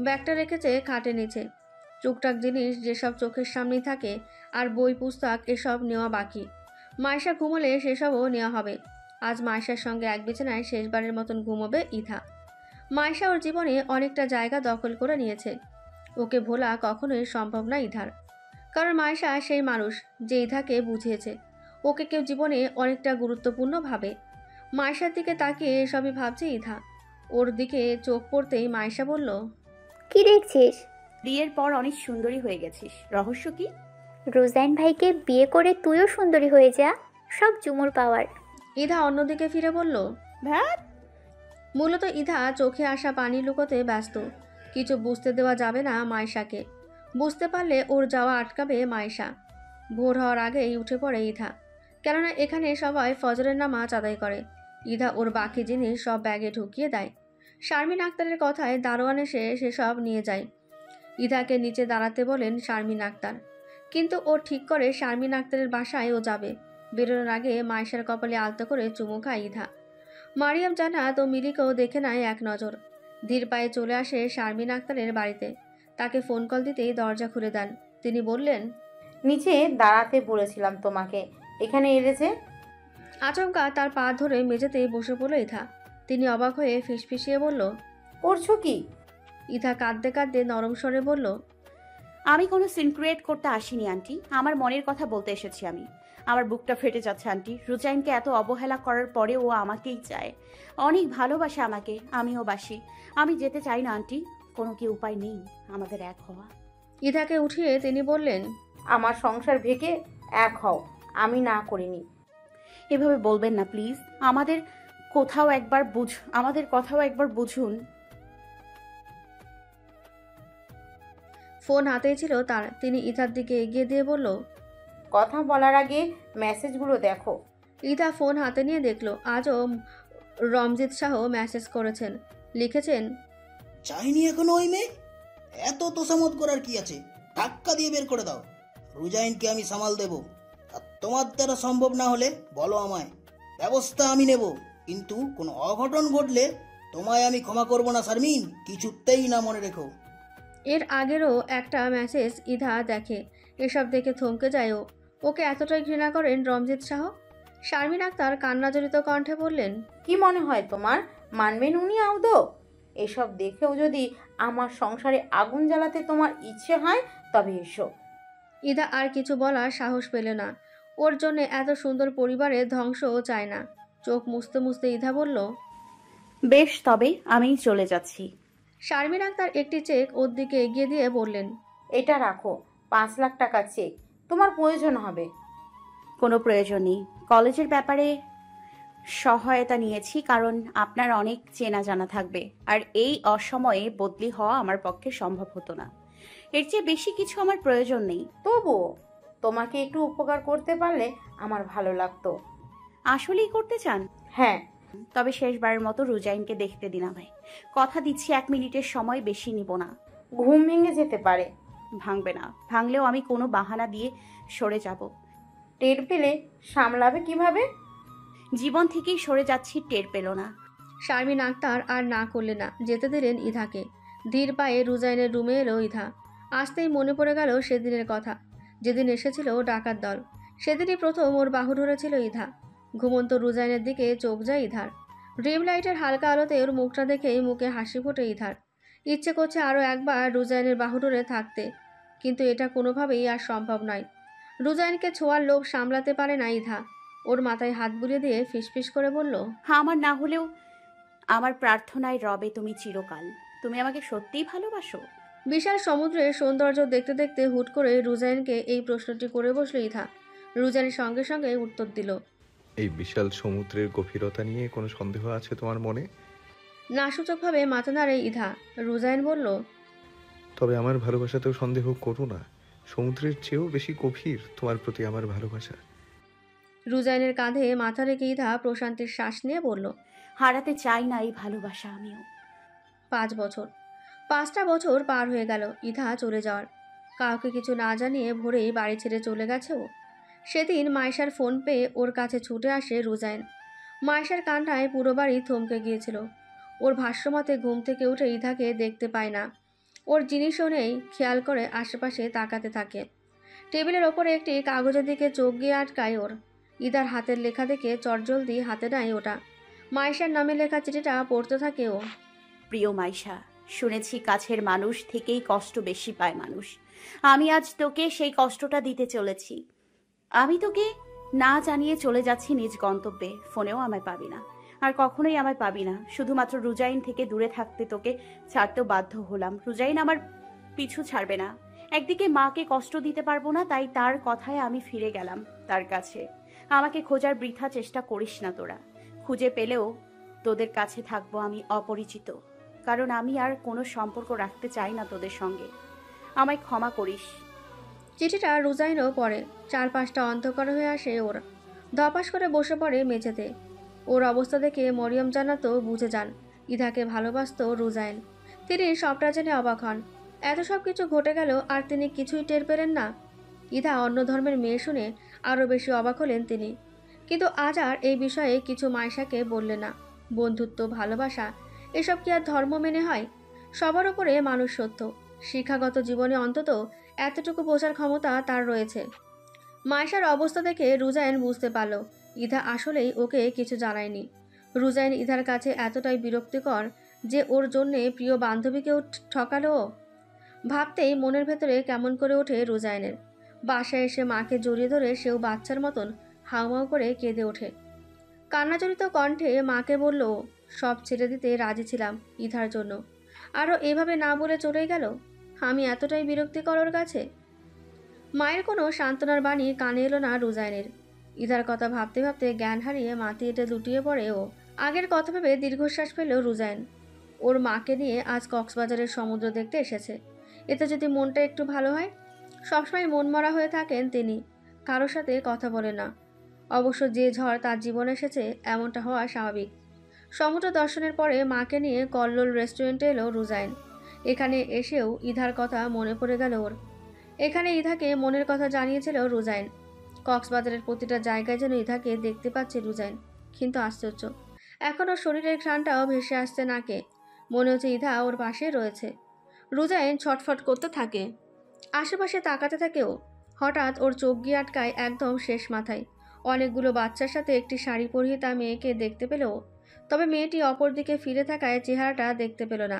ব্যাগটা রেখেছে খাটের নিচে। টুকটাক জিনিস যেসব চোখের সামনেই থাকে, আর বই পুস্তক এসব নেওয়া বাকি। মায়েশা ঘুমোলে সেসবও নেওয়া হবে। আজ মায়েশার সঙ্গে এক বিছানায় শেষবারের মতন ঘুমোবে ইধা। মায়েশা ওর জীবনে অনেকটা জায়গা দখল করে নিয়েছে। ওকে ভোলা কখনোই সম্ভব না ইধার, কারণ মায়েশা সেই মানুষ যে ইধাকে বুঝিয়েছে। ওকে কেউ জীবনে অনেকটা গুরুত্বপূর্ণ ভাবে। মায়েশার দিকে তাকিয়ে এসবই ভাবছে ইধা। ওর দিকে চোখ পড়তেই মায়েশা বলল, কি দেখছিস? বিয়ের পর অনেক সুন্দরী হয়ে গেছিস, রহস্য কি? রোজাইন ভাইকে বিয়ে করে তুইও সুন্দরী হয়ে যা, সব জুমুর পাওয়ার। ইধা অন্যদিকে ফিরে বলল, ভ্যাট। মূলত ইধা চোখে আসা পানি লুকোতে ব্যস্ত। কিছু বুঝতে দেওয়া যাবে না মায়েশাকে। বুঝতে পারলে ওর যাওয়া আটকাবে মায়েশা। ভোর হওয়ার আগেই উঠে পড়ে ইধা, কেননা এখানে সবাই ফজরের নামাজ আদায় করে। ইধা ওর বাকি জিনিস সব ব্যাগে ঢুকিয়ে দেয়। শারমিন আক্তারের কথায় দারোয়ান এসে সেসব নিয়ে যায়। ইধাকে নিচে দাঁড়াতে বলেন শারমিন আক্তার, কিন্তু ও ঠিক করে শারমিন আক্তারের বাসায় ও যাবে। বেরোনোর আগে মায়েশার কপালে আলতো করে চুমু খায় ইধা। মারিয়াম জান্নাত ও মিলিকেও দেখে নেয় এক নজর। ধীর পায়ে চলে আসে শারমিন আক্তারের বাড়িতে। তাকে ফোন কল দিতেই দরজা খুলে দেন। তিনি বললেন, নিচে দাঁড়াতে বলেছিলাম তোমাকে, এখানে এলে যে? আচমকা তার পা ধরে মেঝেতে বসে পড়ল ইধা। তিনি অবাক হয়ে ফিসফিসিয়ে বলল, করছো কি? ইধা কাঁদতে কাঁদতে নরম স্বরে বলল, আমি কোনো সিন ক্রিয়েট করতে আসিনি আন্টি, আমার মনের কথা বলতে এসেছি আমি। আমার বুকটা ফেটে যাচ্ছে আন্টি। রুজাইনকে এত অবহেলা করার পরে ও আমাকেই চায়, অনেক ভালোবাসে আমাকে, আমিও বাসি। আমি যেতে চাই না আন্টি, কোনো কি উপায় নেই আমাদের এক হওয়া? ইথাকে উঠিয়ে তিনি বললেন, আমার সংসার ভেঙে এক হও, আমি না করিনি। এভাবে বলবেন না প্লিজ। আমাদের কথাও একবার বুঝুন। ফোন হাতেই ছিল তার। তিনি ইথার দিকে এগিয়ে দিয়ে বলল, কথা বলার আগে মেসেজগুলো দেখো। ইথা ফোন হাতে নিয়ে দেখল আজও রমজিত শাহ মেসেজ করেছেন। লিখেছেন, চাইনি এখনো ওই মেয়ে। এত তোষামত করার কি আছে? ধাক্কা দিয়ে বের করে দাও। রুজাইনকে আমি সামাল দেব, আর তোমার দ্বারা সম্ভব না হলে বলো আমায়, ব্যবস্থা আমি নেব। কিন্তু কোনো অঘটন ঘটলে তোমায় আমি ক্ষমা করব না শারমিন, কিছুতেই না, মনে রেখো। এর আগেরও একটা মেসেজ ইধা দেখে। এসব দেখে থমকে যায় ও। ওকে এতটাই ঘৃণা করেন রমজিত শাহ? শারমিন আক্তার কান্নাজড়িত কণ্ঠে বললেন, কি মনে হয় তোমার, মানবেন উনি আদৌ? এসব দেখেও যদি আমার সংসারে আগুন জ্বালাতে তোমার ইচ্ছে হয় তবে এসো। ইধা আর কিছু বলার সাহস পেল না। ওর জন্য এত সুন্দর পরিবারের ধ্বংসও চায় না। চোখ মুছতে মুছতে ইধা বলল, বেশ, তবে আমি চলে যাচ্ছি। শারমিন আক্তার একটি চেক ওর দিকে এগিয়ে দিয়ে বললেন, এটা রাখো, 5 লাখ টাকা চেক, তোমার প্রয়োজন হবে। কোনো প্রয়োজন নেই। কলেজের ব্যাপারে সহায়তা নিয়েছি, কারণ আপনার অনেক চেনা জানা থাকবে, আর এই অসময়ে বদলি হওয়া আমার পক্ষে সম্ভব হতো না। এর চেয়ে বেশি কিছু আমার প্রয়োজন নেই। তবুও তোমাকে একটু উপকার করতে পারলে আমার ভালো লাগতো। আসলেই করতে চান? হ্যাঁ। তবে শেষবারের মতো রুজাইনকে দেখতে দিন আমায়। কথা দিচ্ছি 1 মিনিটের সময় বেশি নিব না। ঘুম ভেঙে যেতে পারে। ভাঙবে না। ভাঙলেও আমি কোনো বাহানা দিয়ে সরে যাব। টের পেলে সামলাবে কিভাবে? জীবন থেকেই সরে যাচ্ছি, টের পেল না। শারমিন আক্তার আর না করলে না, যেতে দিলেন ইধাকে। ধীর পায়ে রুজাইনের রুমে এলো ইধা। আসতেই মনে পড়ে গেল সেদিনের কথা, যেদিন এসেছিল ডাকাত দল। সেদিনই প্রথম ওর বাহু ধরেছিল ইধা। ঘুমন্ত রুজাইনের দিকে চোখ যায় ইধার। ড্রিম লাইটের হালকা আলোতে ওর মুখটা দেখেই মুখে হাসি ফোটে ইধার। ইচ্ছে করছে আরও একবার রুজাইনের বাহু ধরে থাকতে, কিন্তু এটা কোনোভাবেই আর সম্ভব নয়। রুজাইনকে ছোঁয়ার লোভ সামলাতে পারে না ইধা। ওর মাথায় হাত বুলিয়ে দিয়ে ফিসফিস করে বলল, আমার না হলেও আমার প্রার্থনায় রবে তুমি চিরকাল। তুমি আমাকে সত্যিই ভালোবাসো? বিশাল সমুদ্রের সৌন্দর্য দেখতে দেখতে হুট করে রুজাইনকে এই প্রশ্নটি করে বসল ইধা। রুজাইন সঙ্গে সঙ্গে উত্তর দিল, এই বিশাল সমুদ্রের গভীরতা নিয়ে কোনো সন্দেহ আছে তোমার মনে? নাসূচকভাবে মাথা নাড়ে ইধা। রুজাইন বলল, তবে আমার ভালোবাসাতেও সন্দেহ করো না। সমুদ্রের চেয়েও বেশি গভীর তোমার প্রতি আমার ভালোবাসা। রুজাইনের কাঁধে মাথা রেখে ইধা প্রশান্তির শ্বাস নিয়ে বলল, হারাতে চাই না এই ভালোবাসা আমিও। 5 বছর। 5টা বছর পার হয়ে গেল ইধা চলে যাওয়ার। কাউকে কিছু না জানিয়ে ভোরেই বাড়ি ছেড়ে চলে গেছে ও। সেদিন মাইশার ফোন পেয়ে ওর কাছে ছুটে আসে রুজাইন। মাইশার কান্নায় পুরো বাড়ি থমকে গিয়েছিল। ওর ভাষ্যমতে ঘুম থেকে উঠে ইধাকে দেখতে পায় না। ওর জিনিসও নেই, খেয়াল করে আশেপাশে তাকাতে থাকে। টেবিলের ওপরে একটি কাগজের দিকে চোখ গিয়ে আটকায় ওর। ইধার হাতের লেখা দেখে চটজলদি হাতে নেয় ওটা। মাইশার নামে লেখা চিঠিটা পড়তে থাকে ও। প্রিয় মাইশা, শুনেছি কাছের মানুষ থেকেই কষ্ট বেশি পায় মানুষ। আমি আজ তোকে সেই কষ্টটা দিতে চলেছি। আমি তোকে না জানিয়ে চলে যাচ্ছি নিজ গন্তব্যে। ফোনেও আমায় পাবি না, আর কখনোই আমায় পাবি না। শুধুমাত্র রুজাইন থেকে দূরে থাকতে তোকে ছাড়তেও বাধ্য হলাম। রুজাইন আমার পিছু ছাড়বে না। একদিকে মাকে কষ্ট দিতে পারবো না, তাই তার কথায় আমি ফিরে গেলাম তার কাছে। আমাকে খোঁজার বৃথা চেষ্টা করিস না তোরা। খুঁজে পেলেও তোদের কাছে থাকবো আমি অপরিচিত, কারণ আমি আর কোনো সম্পর্ক রাখতে চাই না তোদের সঙ্গে। আমায় ক্ষমা করিস। চিঠিটা রুজাইনও পড়ে। 4-5টা অন্ধকার হয়ে আসে ওর। ধপাস করে বসে পড়ে মেঝেতে। ওর অবস্থা দেখে মরিয়ম জান্নাত বুঝে যান ইধাকে ভালোবাসত রুজাইন। তিনি সবটা জেনে অবাক হন। এত সব কিছু ঘটে গেল আর তিনি কিছুই টের পেলেন না। ইধা অন্য ধর্মের মেয়ে শুনে আরও বেশি অবাক হলেন তিনি। কিন্তু আজ আর এই বিষয়ে কিছু মাইশাকে বললেন না। বন্ধুত্ব, ভালোবাসা এসব কি আর ধর্ম মেনে হয়? সবার উপরে মানুষ সত্য। শিক্ষাগত জীবনে অন্তত এতটুকু বোঝার ক্ষমতা তার রয়েছে। মাইশার অবস্থা দেখে রুজাইন বুঝতে পারল ইধা আসলেই ওকে কিছু জানায়নি। রুজাইন ইধার কাছে এতটাই বিরক্তিকর যে ওর জন্যে প্রিয় বান্ধবীকেও ঠকালো ও। ভাবতেই মনের ভেতরে কেমন করে ওঠে রুজাইনের। বাসায় এসে মাকে জড়িয়ে ধরে সেও বাচ্চার মতন হাউমাউ করে কেঁদে ওঠে। কান্নাজড়িত কণ্ঠে মাকে বলল, সব ছেড়ে দিতে রাজি ছিলাম ইধার জন্য, আরও এভাবে না বলে চলে গেল। আমি এতটাই বিরক্তিকর ওর কাছে? মায়ের কোনো সান্ত্বনার বাণী কানে এলো না রুজাইনের। ইধার কথা ভাবতে ভাবতে জ্ঞান হারিয়ে মাটিতে লুটিয়ে পড়ে ও। আগের কথা ভেবে দীর্ঘশ্বাস পেল রুজাইন। ওর মাকে নিয়ে আজ কক্সবাজারের সমুদ্র দেখতে এসেছে। এতে যদি মনটা একটু ভালো হয়। সবসময় মনমরা হয়ে থাকেন তিনি, কারোর সাথে কথা বলে না। অবশ্য যে ঝড় তার জীবনে এসেছে এমনটা হওয়া স্বাভাবিক। সমুদ্র দর্শনের পরে মাকে নিয়ে কল্লোল রেস্টুরেন্টে এলো রুজাইন। এখানে এসেও ইধার কথা মনে পড়ে গেল ওর। এখানে ইধাকে মনের কথা জানিয়েছিল রুজাইন। কক্সবাজারের প্রতিটা জায়গায় যেন ইধাকে দেখতে পাচ্ছে রুজাইন। কিন্তু আশ্চর্য, এখন ওর শরীরের ঘ্রাণটাও ভেসে আসছে নাকে। মনে হচ্ছে ইধা ওর পাশে রয়েছে। রুজাইন ছটফট করতে থাকে, আশেপাশে তাকাতে থাকেও। হঠাৎ ওর চোখ গিয়ে আটকায় একদম শেষ মাথায়। অনেকগুলো বাচ্চার সাথে একটি শাড়ি পরিহিতা মেয়েকে দেখতে পেল, তবে মেয়েটি অপর দিকে ফিরে থাকায় চেহারাটা দেখতে পেল না।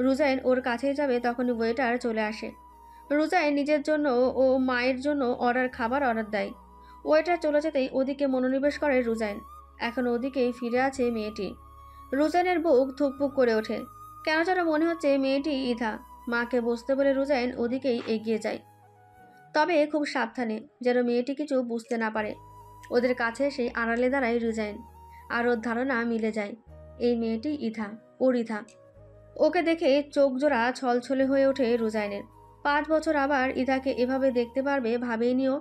রুজাইন ওর কাছেই যাবে তখনই ওয়েটার চলে আসে। রুজাইন নিজের জন্য ও মায়ের জন্য খাবার অর্ডার দেয়। ওয়েটার চলে যেতেই ওদিকে মনোনিবেশ করে রুজাইন। এখন ওদিকেই ফিরে আছে মেয়েটি। রুজাইনের বুক ধুকপুক করে ওঠে। কেন যেন মনে হচ্ছে মেয়েটি ইধা। মাকে বসতে বলে রুজাইন ওদিকেই এগিয়ে যায়, তবে খুব সাবধানে, যেন মেয়েটি কিছু বুঝতে না পারে। ওদের কাছে সেই আড়ালে দাঁড়ায় রুজাইন, আর ওর ধারণা মিলে যায় এই মেয়েটি ইধা, ওর ইধা। ওকে দেখে চোখ জোড়া ছলছলে হয়ে ওঠে রুজাইনের। 5 বছর আবার ইধাকে এভাবে দেখতে পারবে ভাবেইনিও।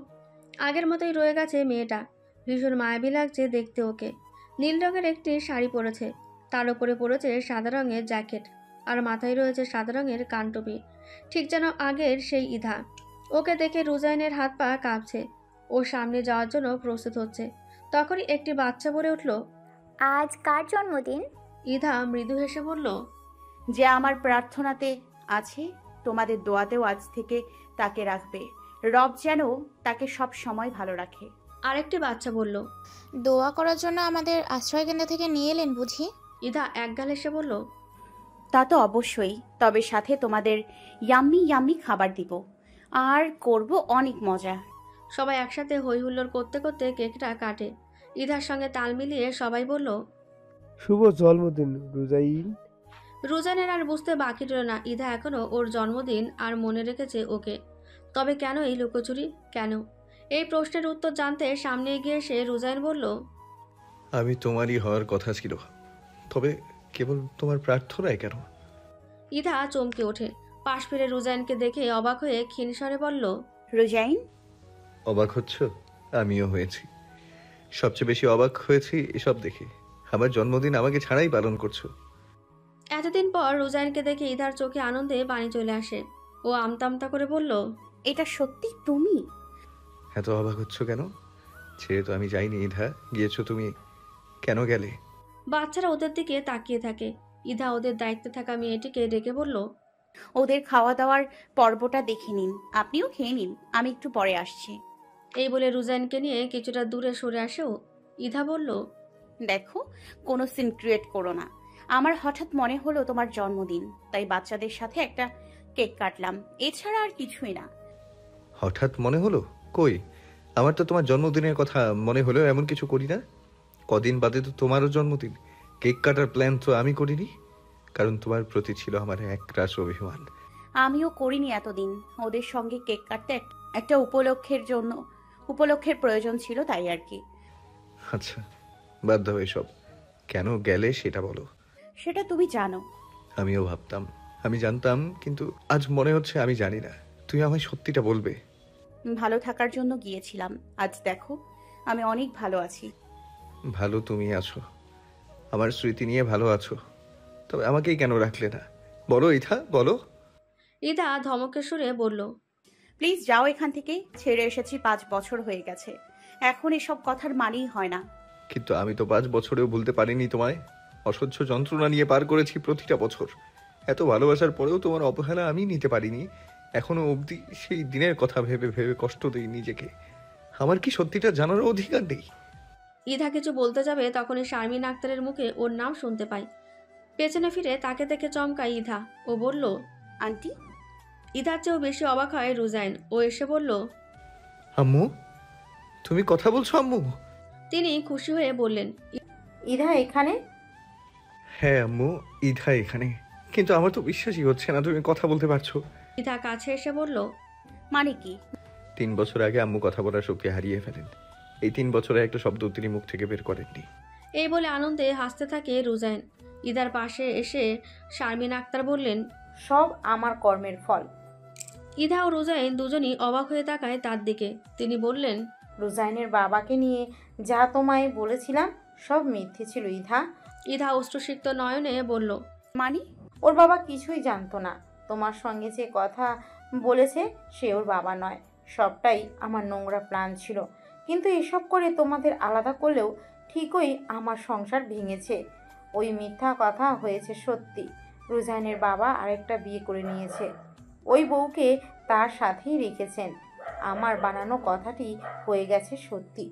আগের মতোই রয়ে গেছে মেয়েটা। ভীষণ মায়াবী লাগছে দেখতে ওকে। নীল রঙের একটি শাড়ি পরেছে, তার উপরে পরেছে সাদা রঙের জ্যাকেট, আর মাথায় রয়েছে সাদা রঙের কানটুপি, ঠিক যেন আগের সেই ইধা। ওকে দেখে রুজাইনের হাত পা কাঁপছে। ও সামনে যাওয়ার জন্য প্রস্তুত হচ্ছে, তখনই একটি বাচ্চা বলে উঠল, আজ কার জন্মদিন? ইধা মৃদু হেসে বলল, যে আমার প্রার্থনাতে আছে, তোমাদের দোয়াতেও আজ থেকে তাকে রাখবে। রব যেন তাকে সব সময় ভালো রাখে। আরেকটি বাচ্চা বলল, দোয়া করার জন্য আমাদের আশ্রয় কেন্দ্র থেকে নিয়ে এলেন বুঝি? ইধা একগাল এসে বলল, তা তো অবশ্যই, তবে সাথে তোমাদের ইয়াম্মি ইয়াম্মি খাবার দিব, আর করব অনেক মজা। সবাই একসাথে হই হুল্লোড় করতে করতে কেকটা কাটে। ইধার সঙ্গে তাল মিলিয়ে সবাই বলল, শুভ জন্মদিন রুজাইন। রুজানের আর বুঝতে বাকি রইল না ইধা এখনো ওর জন্মদিন আর মনে রেখেছে ওকে। তবে কেন এই লুকোচুরি, কেন? এই প্রশ্নের উত্তর জানতে সামনে এগিয়ে এসে রুজাইন বলল, আমি তোমারই হওয়ার কথা ছিল, তবে কেবল তোমার প্রার্থনায় কেন? ইধা চমকে ওঠে। পাশ ফিরে রুজাইনকে দেখে অবাক হয়ে ক্ষীণ স্বরে বলল, রোজাইন, অবাক হচ্ছ? আমিও হয়েছি। সবচেয়ে বেশি অবাক হয়েছি এসব দেখে, আমার জন্মদিন আমাকে ছাড়াই পালন করছো। এতদিন পর রুজাইনকে দেখে ইধার চোখে আনন্দে পানি চলে আসে। ও আমতা করে বলল, এটা সত্যি তুমি? এত অবাক হচ্ছ কেন? ছেড়ে তো আমি যাইনি ইধা, গিয়েছো তুমি। কেন গেলে? বাচ্চারা ওদের দিকে তাকিয়ে থাকে। ইধা ওদের দায়িত্বে থাকা মেয়েটিকে ডেকে বলল, ওদের খাওয়া দাওয়ার পর্বটা দেখে নিন, আপনিও খেয়ে নিন, আমি একটু পরে আসছি। এই বলে রুজাইনকে নিয়ে কিছুটা দূরে সরে আসেও। ইধা বলল, দেখো, কোনো সিন ক্রিয়েট করো না। আমার হঠাৎ মনে হলো তোমার জন্মদিন, তাই বাচ্চাদের সাথে একটা কেক কাটলাম, এছাড়া আর কিছুই না। হঠাৎ মনে হলো? কই, আমার তো তোমার জন্মদিনের কথা মনে হলেও এমন কিছু করি না। কদিন বাদে তো তোমারও জন্মদিন। কেক কাটার প্ল্যান তো আমি করিনি, কারণ তোমার প্রতি ছিল আমার একরাশ অভিমান। আমিও করিনি এতদিন। ওদের সঙ্গে কেক কাটতে একটা উপলক্ষের প্রয়োজন ছিল, তাই আর কি। আচ্ছা, বাদ দাও এসব। কেন গেলে সেটা বলো। সেটা তুমি জানো। আমিও ভাবতাম আমি জানতাম, কিন্তু আজ মনে হচ্ছে আমি জানি না। তুমি আমায় সত্যিটা বলবে? ভালো থাকার জন্য গিয়েছিলাম, আজ দেখো আমি অনেক ভালো আছি। ভালো তুমি আছো, আমার স্মৃতি নিয়ে ভালো আছো, তবে আমাকেই কেন রাখলে না? বলো ইধা, বলো। ইধা ধমকের সুরে বলল, প্লিজ যাও এখান থেকে। ছেড়ে এসেছি 5 বছর হয়ে গেছে, এখন এসব কথার মানেই হয় না। কিন্তু আমি তো 5 বছরেও ভুলতে পারিনি তোমায়। অসহ্য যন্ত্রণা নিয়ে পার করেছি প্রতিটা বছর। এত ভালোবাসার পরেও তোমার অবহেলা আমি নিতে পারিনি। এখনো অবধি সেই দিনের কথা ভেবে ভেবে কষ্ট দিই নিজেকে। আমার কি সত্যিটা জানার অধিকার নেই? ইধা কিছু বলতে যাবে তখনই শারমিন আক্তারের মুখে ওর নাম শুনতে পাই। পেছনে ফিরে তাকে দেখে চমকায় ইধা। ও বলল, আন্টি। ইধার চেয়েও বেশি অবাক হয় রুজাইন। ও এসে বলল, আম্মু, তুমি কথা বলছো আম্মু? তিনি খুশি হয়ে বললেন, ইধা এখানে? হ্যাঁ আম্মু, ইধা এখানে। কিন্তু আমার তো বিশ্বাসই হচ্ছে না তুমি কথা বলতে পারছো। ইধা কাছে এসে বলল, মানে কি? 3 বছর আগে আম্মু কথা বলার শক্তি হারিয়ে ফেলেন। এই 3 বছরে একটা শব্দ তিনি মুখ থেকে বের করেননি। এই বলে আনন্দে হাসতে থাকে রুজাইন। ইধার পাশে এসে শারমিন আক্তার বললেন, সব আমার কর্মের ফল। ইধা ও রুজাইন দুজনই অবাক হয়ে তাকায় তার দিকে। তিনি বললেন, রুজাইনের বাবাকে নিয়ে যা তোমায় বলেছিলাম সব মিথ্যে ছিল ইধা। ইধা অশ্রুসিক্ত নয়নে বলল, মানে? ওর বাবা কিছুই জানতো না। তোমার সঙ্গে যে কথা বলেছে সে ওর বাবা নয়। সবটাই আমার নোংরা প্ল্যান ছিল। কিন্তু এসব করে তোমাদের আলাদা করলেও ঠিকই আমার সংসার ভেঙেছে। ওই মিথ্যা কথা হয়েছে সত্যি। রুজাইনের বাবা আরেকটা বিয়ে করে নিয়েছে। ওই বউকে তার সাথেই রেখেছেন। আমার বানানো কথাটি হয়ে গেছে সত্যি।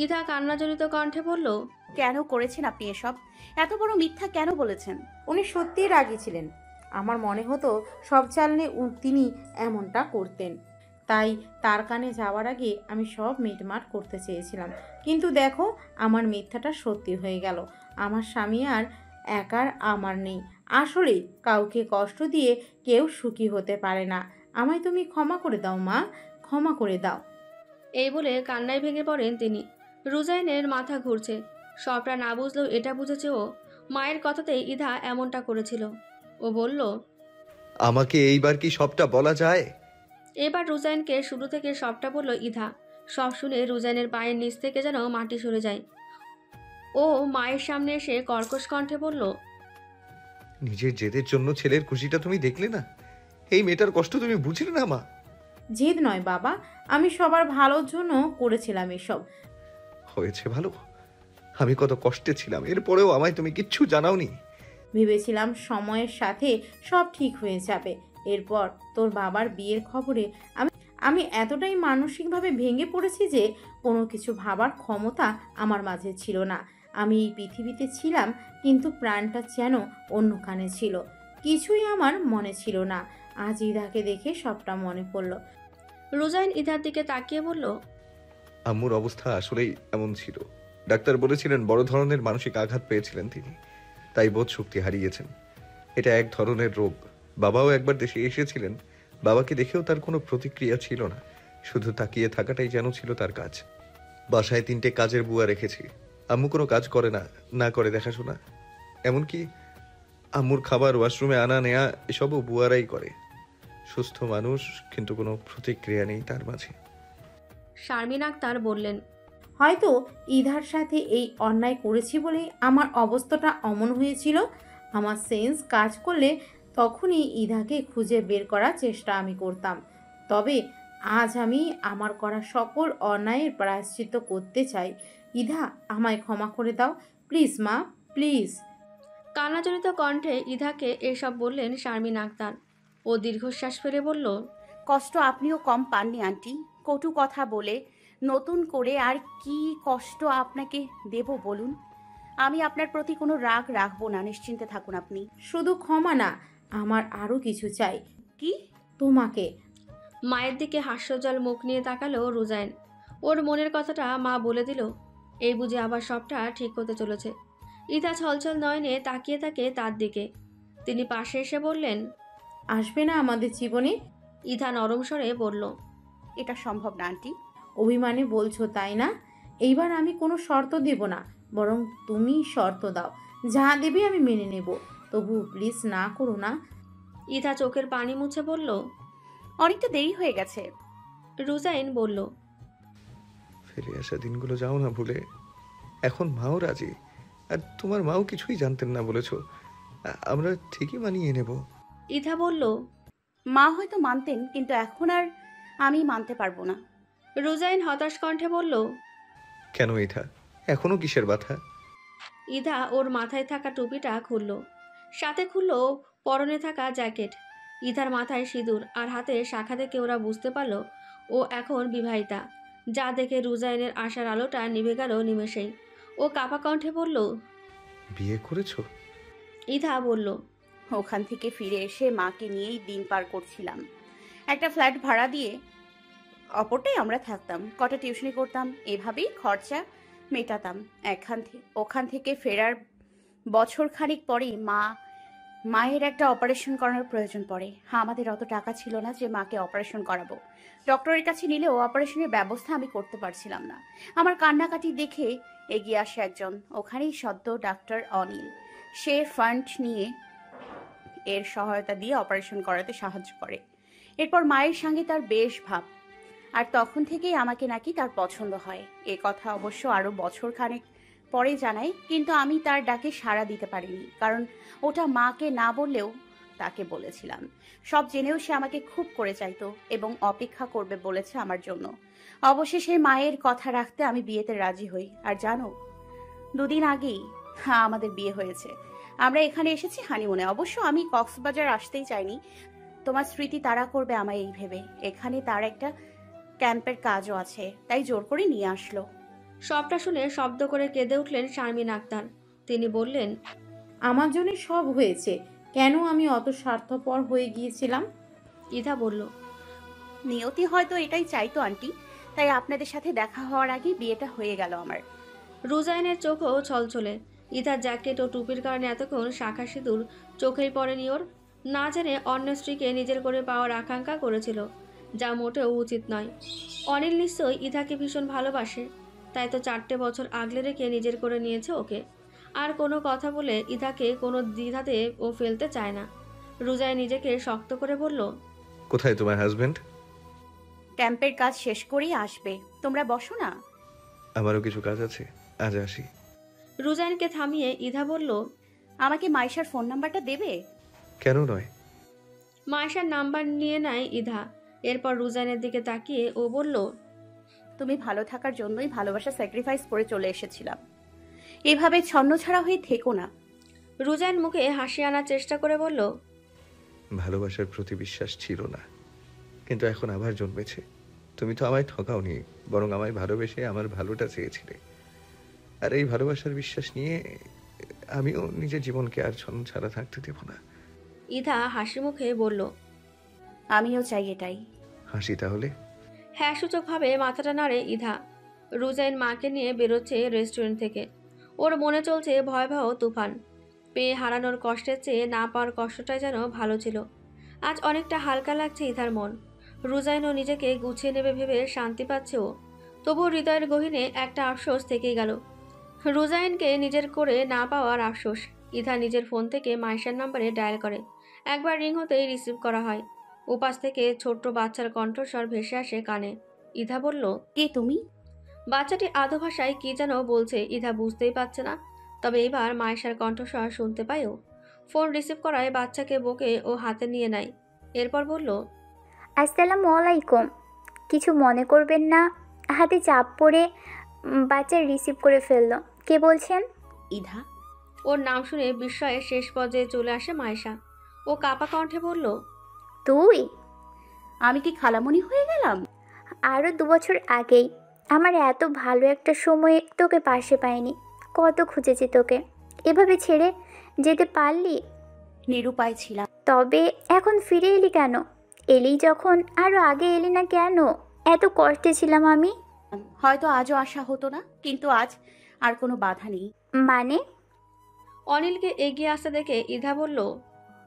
ইধা কান্নাজড়িত কণ্ঠে বলল, কেন করেছেন আপনি এসব? এত বড় মিথ্যা কেন বলেছেন? উনি সত্যিই রাগী ছিলেন। আমার মনে হতো সব জানলে তিনি এমনটা করতেন। তাই তার কানে যাওয়ার আগে আমি সব মিটমাট করতে চেয়েছিলাম। কিন্তু দেখো, আমার মিথ্যাটা সত্যি হয়ে গেল। আমার স্বামী আর একার আমার নেই। আসলেই কাউকে কষ্ট দিয়ে কেউ সুখী হতে পারে না। আমায় তুমি ক্ষমা করে দাও মা, ক্ষমা করে দাও। এই বলে কান্নায় ভেঙে পড়েন তিনি। রুজাইনের মাথা ঘুরছে। সবটা না বুঝলেও এটা বুঝেছে ও মায়ের কথাতেই ইধা এমনটা করেছিল। ও বলল, আমাকে এইবার কি সবটা বলা যায়? এবার রুজাইনকে শুরু থেকে সবটা বলল ইধা। সব শুনে রুজাইনের পায়ের নিচ থেকে যেন মাটি সরে যায়। ও মায়ের সামনে এসে কর্কশ কণ্ঠে বলল, নিজের জেদের জন্য ছেলের খুশিটা তুমি দেখলে না? এই মেয়েটার কষ্ট তুমি বুঝলে না মা? জেদ নয় বাবা, আমি সবার ভালোর জন্য করেছিলাম এসব। হয়েছে ভালো। আমি কত কষ্টে ছিলাম, এরপরেও আমায় তুমি কিচ্ছু জানাওনি। ভেবেছিলাম সময়ের সাথে সব ঠিক হয়ে যাবে। এরপর তোর বাবার বিয়ের খবরে আমি এতটাই মানসিকভাবে ভেঙে পড়েছি যে কোনো কিছু ভাবার ক্ষমতা আমার মাঝে ছিল না। আমি এই পৃথিবীতে ছিলাম, কিন্তু প্রাণটা যেন অন্যখানে ছিল। কিছুই আমার মনে ছিল না। আজ ইদাকে দেখে সবটা মনে পড়ল। রুজাইন ইধার দিকে তাকিয়ে বলল, আম্মুর অবস্থা আসলেই এমন ছিল। ডাক্তার বলেছিলেন বড় ধরনের মানসিক আঘাত পেয়েছিলেন তিনি, তাই বোধ শক্তি হারিয়েছেন। এটা এক ধরনের রোগ। বাবাও একবার দেশে এসেছিলেন। বাবাকে দেখেও তার কোনো প্রতিক্রিয়া ছিল না, শুধু তাকিয়ে থাকাটাই যেন ছিল তার কাজ। বাসায় 3টে কাজের বুয়া রেখেছি। আম্মু কোনো কাজ করে না, না করে দেখাশোনা। এমনকি আম্মুর খাবার, ওয়াশরুমে আনা নেয়া এসবও বুয়ারাই করে। সুস্থ মানুষ, কিন্তু কোনো প্রতিক্রিয়া নেই তার মাঝে। শারমিন আক্তার বললেন, হয়তো ইধার সাথে এই অন্যায় করেছি বলেই আমার অবস্থাটা অমন হয়েছিল। আমার সেন্স কাজ করলে তখনই ইধাকে খুঁজে বের করার চেষ্টা আমি করতাম। তবে আজ আমি আমার করা সকল অন্যায়ের প্রায়শ্চিত্ত করতে চাই। ইধা, আমায় ক্ষমা করে দাও প্লিজ মা, প্লিজ। কান্নাজড়িত কণ্ঠে ইধাকে এসব বললেন শারমিন আক্তার। ও দীর্ঘশ্বাস ফেলে বলল, কষ্ট আপনিও কম পাননি আন্টি। কটু কথা বলে নতুন করে আর কি কষ্ট আপনাকে দেব বলুন? আমি আপনার প্রতি কোনো রাগ রাখবো না, নিশ্চিন্তে থাকুন আপনি। শুধু ক্ষমা না, আমার আরও কিছু চাই। কি? তোমাকে। মায়ের দিকে হাস্যজল মুখ নিয়ে তাকালো রুজাইন। ওর মনের কথাটা মা বলে দিল। এই বুঝে আবার সবটা ঠিক হতে চলেছে। ইধা ছলছল নয়নে তাকিয়ে থাকে তার দিকে। তিনি পাশে এসে বললেন, আসবে না আমাদের জীবনে? ইধা নরম স্বরে বলল, এটা সম্ভব না আন্টি। অভিমানে বলছো তাই না? এইবার আমি কোনো শর্ত দেব না, বরং তুমি শর্ত দাও। যা দেবে আমি মেনে নেব। তবু প্লিজ না করো না। ইধা চোখের পানি মুছে বলল, অনেকটা দেরি হয়ে গেছে। রুজাইন বলল, ফিরে আসা দিনগুলো যাও না ভুলে। এখন মাও রাজি, আর তোমার মাও কিছুই জানতেন না বলেছ। আমরা ঠিকই মানিয়ে নেব। ইধা বলল, মা হয়তো মানতেন, কিন্তু এখন আর আমি মানতে পারবো না। রুজাইন হতাশ কণ্ঠে বলল, কেন ইধা, এখনো কিসের ব্যথা? ইধা ওর মাথায় থাকা টুপিটা খুলল, সাথে খুলল পরনে থাকা জ্যাকেট। ইধার মাথায় সিঁদুর আর হাতে শাখা দেখে ওরা বুঝতে পারল ও এখন বিবাহিতা। যা দেখে রুজাইনের আশার আলোটা নিভে গেল নিমেষেই। ও কাপা কণ্ঠে বলল, বিয়ে করেছো? ইধা বলল, ওখান থেকে ফিরে এসে মাকে নিয়েই দিন পার করছিলাম। একটা ফ্ল্যাট ভাড়া দিয়ে অপরটাই আমরা থাকতাম, কটা টিউশনি করতাম, এভাবেই খরচা মেটাতাম। ওখান থেকে ফেরার বছর খানিক পরেই মা মায়ের একটা অপারেশন করানোর প্রয়োজন পড়ে। আমাদের অত টাকা ছিল না যে মাকে অপারেশন করাবো। ডক্টরের কাছে নিলেও অপারেশনের ব্যবস্থা আমি করতে পারছিলাম না। আমার কান্নাকাটি দেখে এগিয়ে আসে একজন, ওখানেই সদ্য ডাক্তার অনিল। সে ফান্ড নিয়ে এর সহায়তা দিয়ে অপারেশন করাতে সাহায্য করে। এরপর মায়ের সঙ্গে তার বেশ ভাব, আর তখন থেকেই আমাকে নাকি তার পছন্দ হয়। এ কথা অবশ্য আরও বছর খানেক পরে জানাই, কিন্তু আমি তার ডাকে সাড়া দিতে পারিনি, কারণ ওটা মাকে না বললেও তাকে বলেছিলাম। সব জেনেও সে আমাকে খুব করে চাইতো এবং অপেক্ষা করবে বলেছে আমার জন্য। অবশেষে মায়ের কথা রাখতে আমি বিয়েতে রাজি হই। আর জানো, 2 দিন আগেই আমাদের বিয়ে হয়েছে। আমরা এখানে এসেছি হানিমুনে। অবশ্য আমি কক্সবাজার আসতেই চাইনি, তোমার স্মৃতি তাড়া করবে আমায় এই ভেবে। এখানে তার একটা ক্যাম্পের কাজও আছে, তাই জোর করে নিয়ে আসলো। সবটা শুনে শব্দ করে কেঁদে উঠলেন শারমিন আক্তার। তিনি বললেন, আমার জন্য সব হয়েছে, কেন আমি অত স্বার্থপর হয়ে গিয়েছিলাম? ইধা বলল, নিয়তি হয়তো এটাই চাইতো আন্টি, তাই আপনাদের সাথে দেখা হওয়ার আগেই বিয়েটা হয়ে গেল আমার। রুজাইনের চোখও ছলছলে। ইধার জ্যাকেট ও টুপির কারণে এতক্ষণ শাখা সিঁদুর চোখেই পড়েনি ওর। না জেনে অন্য স্ত্রীকে নিজের করে পাওয়ার আকাঙ্ক্ষা করেছিল, যা মোটেও উচিত নয়। অনিল নিশ্চয়ই ইধাকে ভীষণ ভালোবাসে, তাই তো 4টে বছর আগলে রেখে নিজের করে নিয়েছে ওকে। আর কোনো কথা বলে ইধাকে কোনো দ্বিধাতে ও ফেলতে চায় না। রুজাই নিজেকে শক্ত করে বলল, কোথায় তোমার হাজবেন্ড? ক্যাম্পের কাজ শেষ করেই আসবে, তোমরা বসো না। আমারও কিছু কাজ আছে, আজ আসি। রুজাইনকে থামিয়ে ইধা বলল, আমাকে মাইশার ফোন নাম্বারটা দেবে? কেন নয়? মায়েশার নাম্বার নিয়ে নেয় ইধা। এরপর রুজাইনের দিকে তাকিয়ে ও বলল, তুমি ভালো থাকার জন্যই ভালোবাসা স্যাক্রিফাইস করে চলে এসেছিলাম, এভাবে ছন্নছাড়া হয়ে থেকো না। রুজাইন মুখে হাসি আনার চেষ্টা করে বলল, ভালোবাসার প্রতি বিশ্বাস ছিল না, কিন্তু এখন আবার জন্মেছে। তুমি তো আমায় ঠকাওনি, বরং আমায় ভালোবেসে আমার ভালোটা চেয়েছিলে। আর এই ভালোবাসার বিশ্বাস নিয়ে আমিও নিজের জীবনকে আর ছন্ন ছাড়া থাকতে দেব না। ইধা হাসি মুখে বলল, আমিও চাই এটাই। হাসি তাহলে? হ্যাঁ সূচকভাবে মাথাটা নাড়ে ইধা। রুজাইন মাকে নিয়ে বেরোচ্ছে রেস্টুরেন্ট থেকে। ওর মনে চলছে ভয়াবহ তুফান। পেয়ে হারানোর কষ্টের চেয়ে না পাওয়ার কষ্টটাই যেন ভালো ছিল। আজ অনেকটা হালকা লাগছে ইধার মন। রুজাইনও নিজেকে গুছিয়ে নেবে ভেবে শান্তি পাচ্ছে ও। তবুও হৃদয়ের গহীনে একটা আফসোস থেকেই গেল, রুজাইনকে নিজের করে না পাওয়ার আফসোস। ইধা নিজের ফোন থেকে মাইশার নাম্বারে ডায়াল করে। একবার রিং হতেই রিসিভ করা হয়। উপাস থেকে ছোট্ট বাচ্চার কণ্ঠস্বর ভেসে আসে কানে। ইধা বলল, কে তুমি? বাচ্চাটি আধো ভাষায় কি যেন বলছে, ইধা বুঝতেই পারছে না। তবে এবার মায়েশার কণ্ঠস্বর শুনতে পায় ও। ফোন রিসিভ করায় বাচ্চাকে বকে ও হাতে নিয়ে নেয়। এরপর বলল, আসসালামু আলাইকুম। কিছু মনে করবেন না, হাতে চাপ পড়ে বাচ্চা রিসিভ করে ফেললো। কে বলছেন? ইধা। ওর নাম শুনে বিস্ময়ে শেষ পর্যায়ে চলে আসে মায়েশা। ও কাপা কণ্ঠে বলল, তুই? আমি কি খালামণি হয়ে গেলাম? আরও 2 বছর আগেই। আমার এত ভালো একটা সময়ে তোকে পাশে পাইনি। কত খুঁজেছি তোকে, এভাবে ছেড়ে যেতে পারলি? নিরুপায় ছিলাম। তবে এখন ফিরে এলি কেন? এলি যখন, আরও আগে এলি না কেন? এত কষ্টে ছিলাম আমি। হয়তো আজও আসা হতো না, কিন্তু আজ আর কোনো বাধা নেই। মানে? অনিলকে এগিয়ে আসতে দেখে ইধা বলল,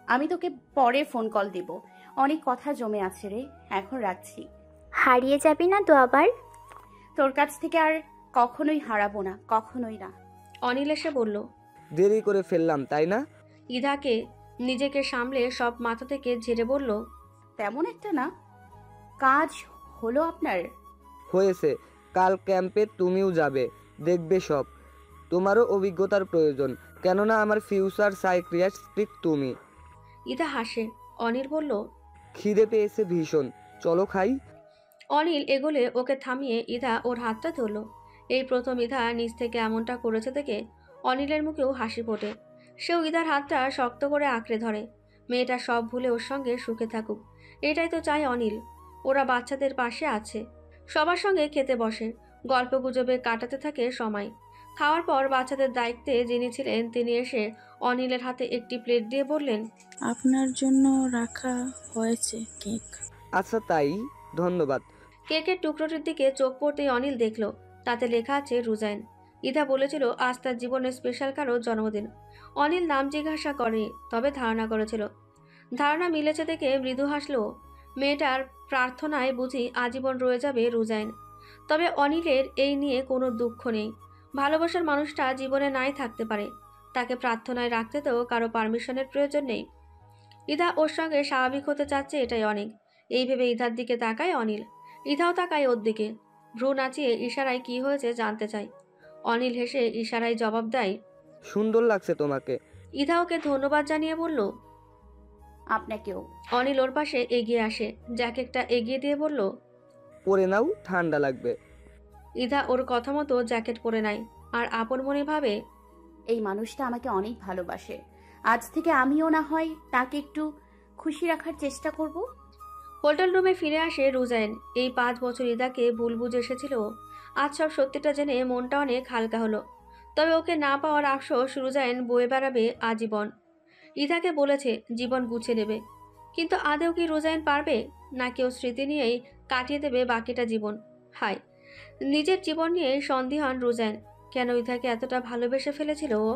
আমি তোকে পরে ফোন কল দেব, অনেক কথা জমে আছে রে, এখন রাখছি। হারিয়ে যাবি না তো আবার? তোর কাছ থেকে আর কখনোই হারাবো না, কখনোই না। অনিল এসে বলল, দেরি করে ফেললাম তাই না? ইধাকে নিজেকে সামলে সব মাথা থেকে ঝেড়ে বলল, তেমন একটা না। কাজ হলো আপনার? হয়েছে। কাল ক্যাম্পে তুমিও যাবে, দেখবে সব। তোমারও অভিজ্ঞতার প্রয়োজন, কেননা আমার ফিউচার সাইকিয়াট্রিস্ট তুমি। ইধা হাসে। অনিল বলল, খিদে পেয়েছে ভীষণ, চলো খাই। অনিল এগোলে ওকে থামিয়ে ইধা ওর হাতটা ধরল। এই প্রথম ইধা নিজ থেকে এমনটা করেছে দেখে অনিলের মুখেও হাসি ফোটে। সেও ইধার হাতটা শক্ত করে আঁকড়ে ধরে। মেয়েটা সব ভুলে ওর সঙ্গে সুখে থাকুক, এটাই তো চায় অনিল। ওরা বাচ্চাদের পাশে আছে, সবার সঙ্গে খেতে বসে, গল্প গুজবে কাটাতে থাকে সময়। খাওয়ার পর বাচ্চাদের দায়িত্বে যিনি ছিলেন তিনি এসে অনিলের হাতে একটি প্লেট দিয়ে বললেন, আপনার জন্য রাখা হয়েছে কেক। আচ্ছা তাই, ধন্যবাদ। কেকের টুকরোটির দিকে চোখ পড়তেই অনিল দেখল তাতে লেখা আছে রুজাইন। ইধা বলেছিল আজ তার জীবনের স্পেশাল কারো জন্মদিন। অনিল নাম জিজ্ঞাসা করেনি, তবে ধারণা করেছিল। ধারণা মিলেছে দেখে মৃদু হাসলো। মেয়েটার প্রার্থনায় বুঝি আজীবন রয়ে যাবে রুজাইন। তবে অনিলের এই নিয়ে কোনো দুঃখ নেই। ভালোবাসার মানুষটা জীবনে নাই থাকতে পারে, তাকে প্রার্থনায় রাখতে তো কারো পারমিশনের প্রয়োজন নেই। ইধা ওর সঙ্গে স্বাভাবিক হতে চাচ্ছে, এটাই অনেক। এই ভেবে ইধার দিকে তাকায় অনিল। ইধাও তাকায় ওর দিকে, ভ্রু নাচিয়ে ইশারায় কি হয়েছে জানতে চায়। অনিল হেসে ইশারায় জবাব দেয়, সুন্দর লাগছে তোমাকে। ইধা ওকে ধন্যবাদ জানিয়ে বলল, আপনাকেও। অনিল ওর পাশে এগিয়ে আসে, জ্যাকেটটা এগিয়ে দিয়ে বলল, পরে নাও, ঠান্ডা লাগবে। ইধা ওর কথা মতো জ্যাকেট পরে নেয় আর আপন মনে ভাবে, এই মানুষটা আমাকে অনেক ভালোবাসে। আজ থেকে আমিও না হয় তাকে একটু খুশি রাখার চেষ্টা করব। হোটেল রুমে ফিরে আসে রুজাইন। এই 5 বছর ইদাকে ভুল বুঝে এসেছিল। আজ সব সত্যিটা জেনে মনটা অনেক হালকা হলো। তবে ওকে না পাওয়ার আফসোস রুজাইন বয়ে বেড়াবে আজীবন। ইদাকে বলেছে জীবন গুছিয়ে নেবে, কিন্তু আদেও কি রুজাইন পারবে? নাকি ও স্মৃতি নিয়েই কাটিয়ে দেবে বাকিটা জীবন? হায়, নিজের জীবন নিয়ে সন্দিহান রুজাইন। কেন ইদাকে এতটা ভালোবেসে ফেলেছিল ও?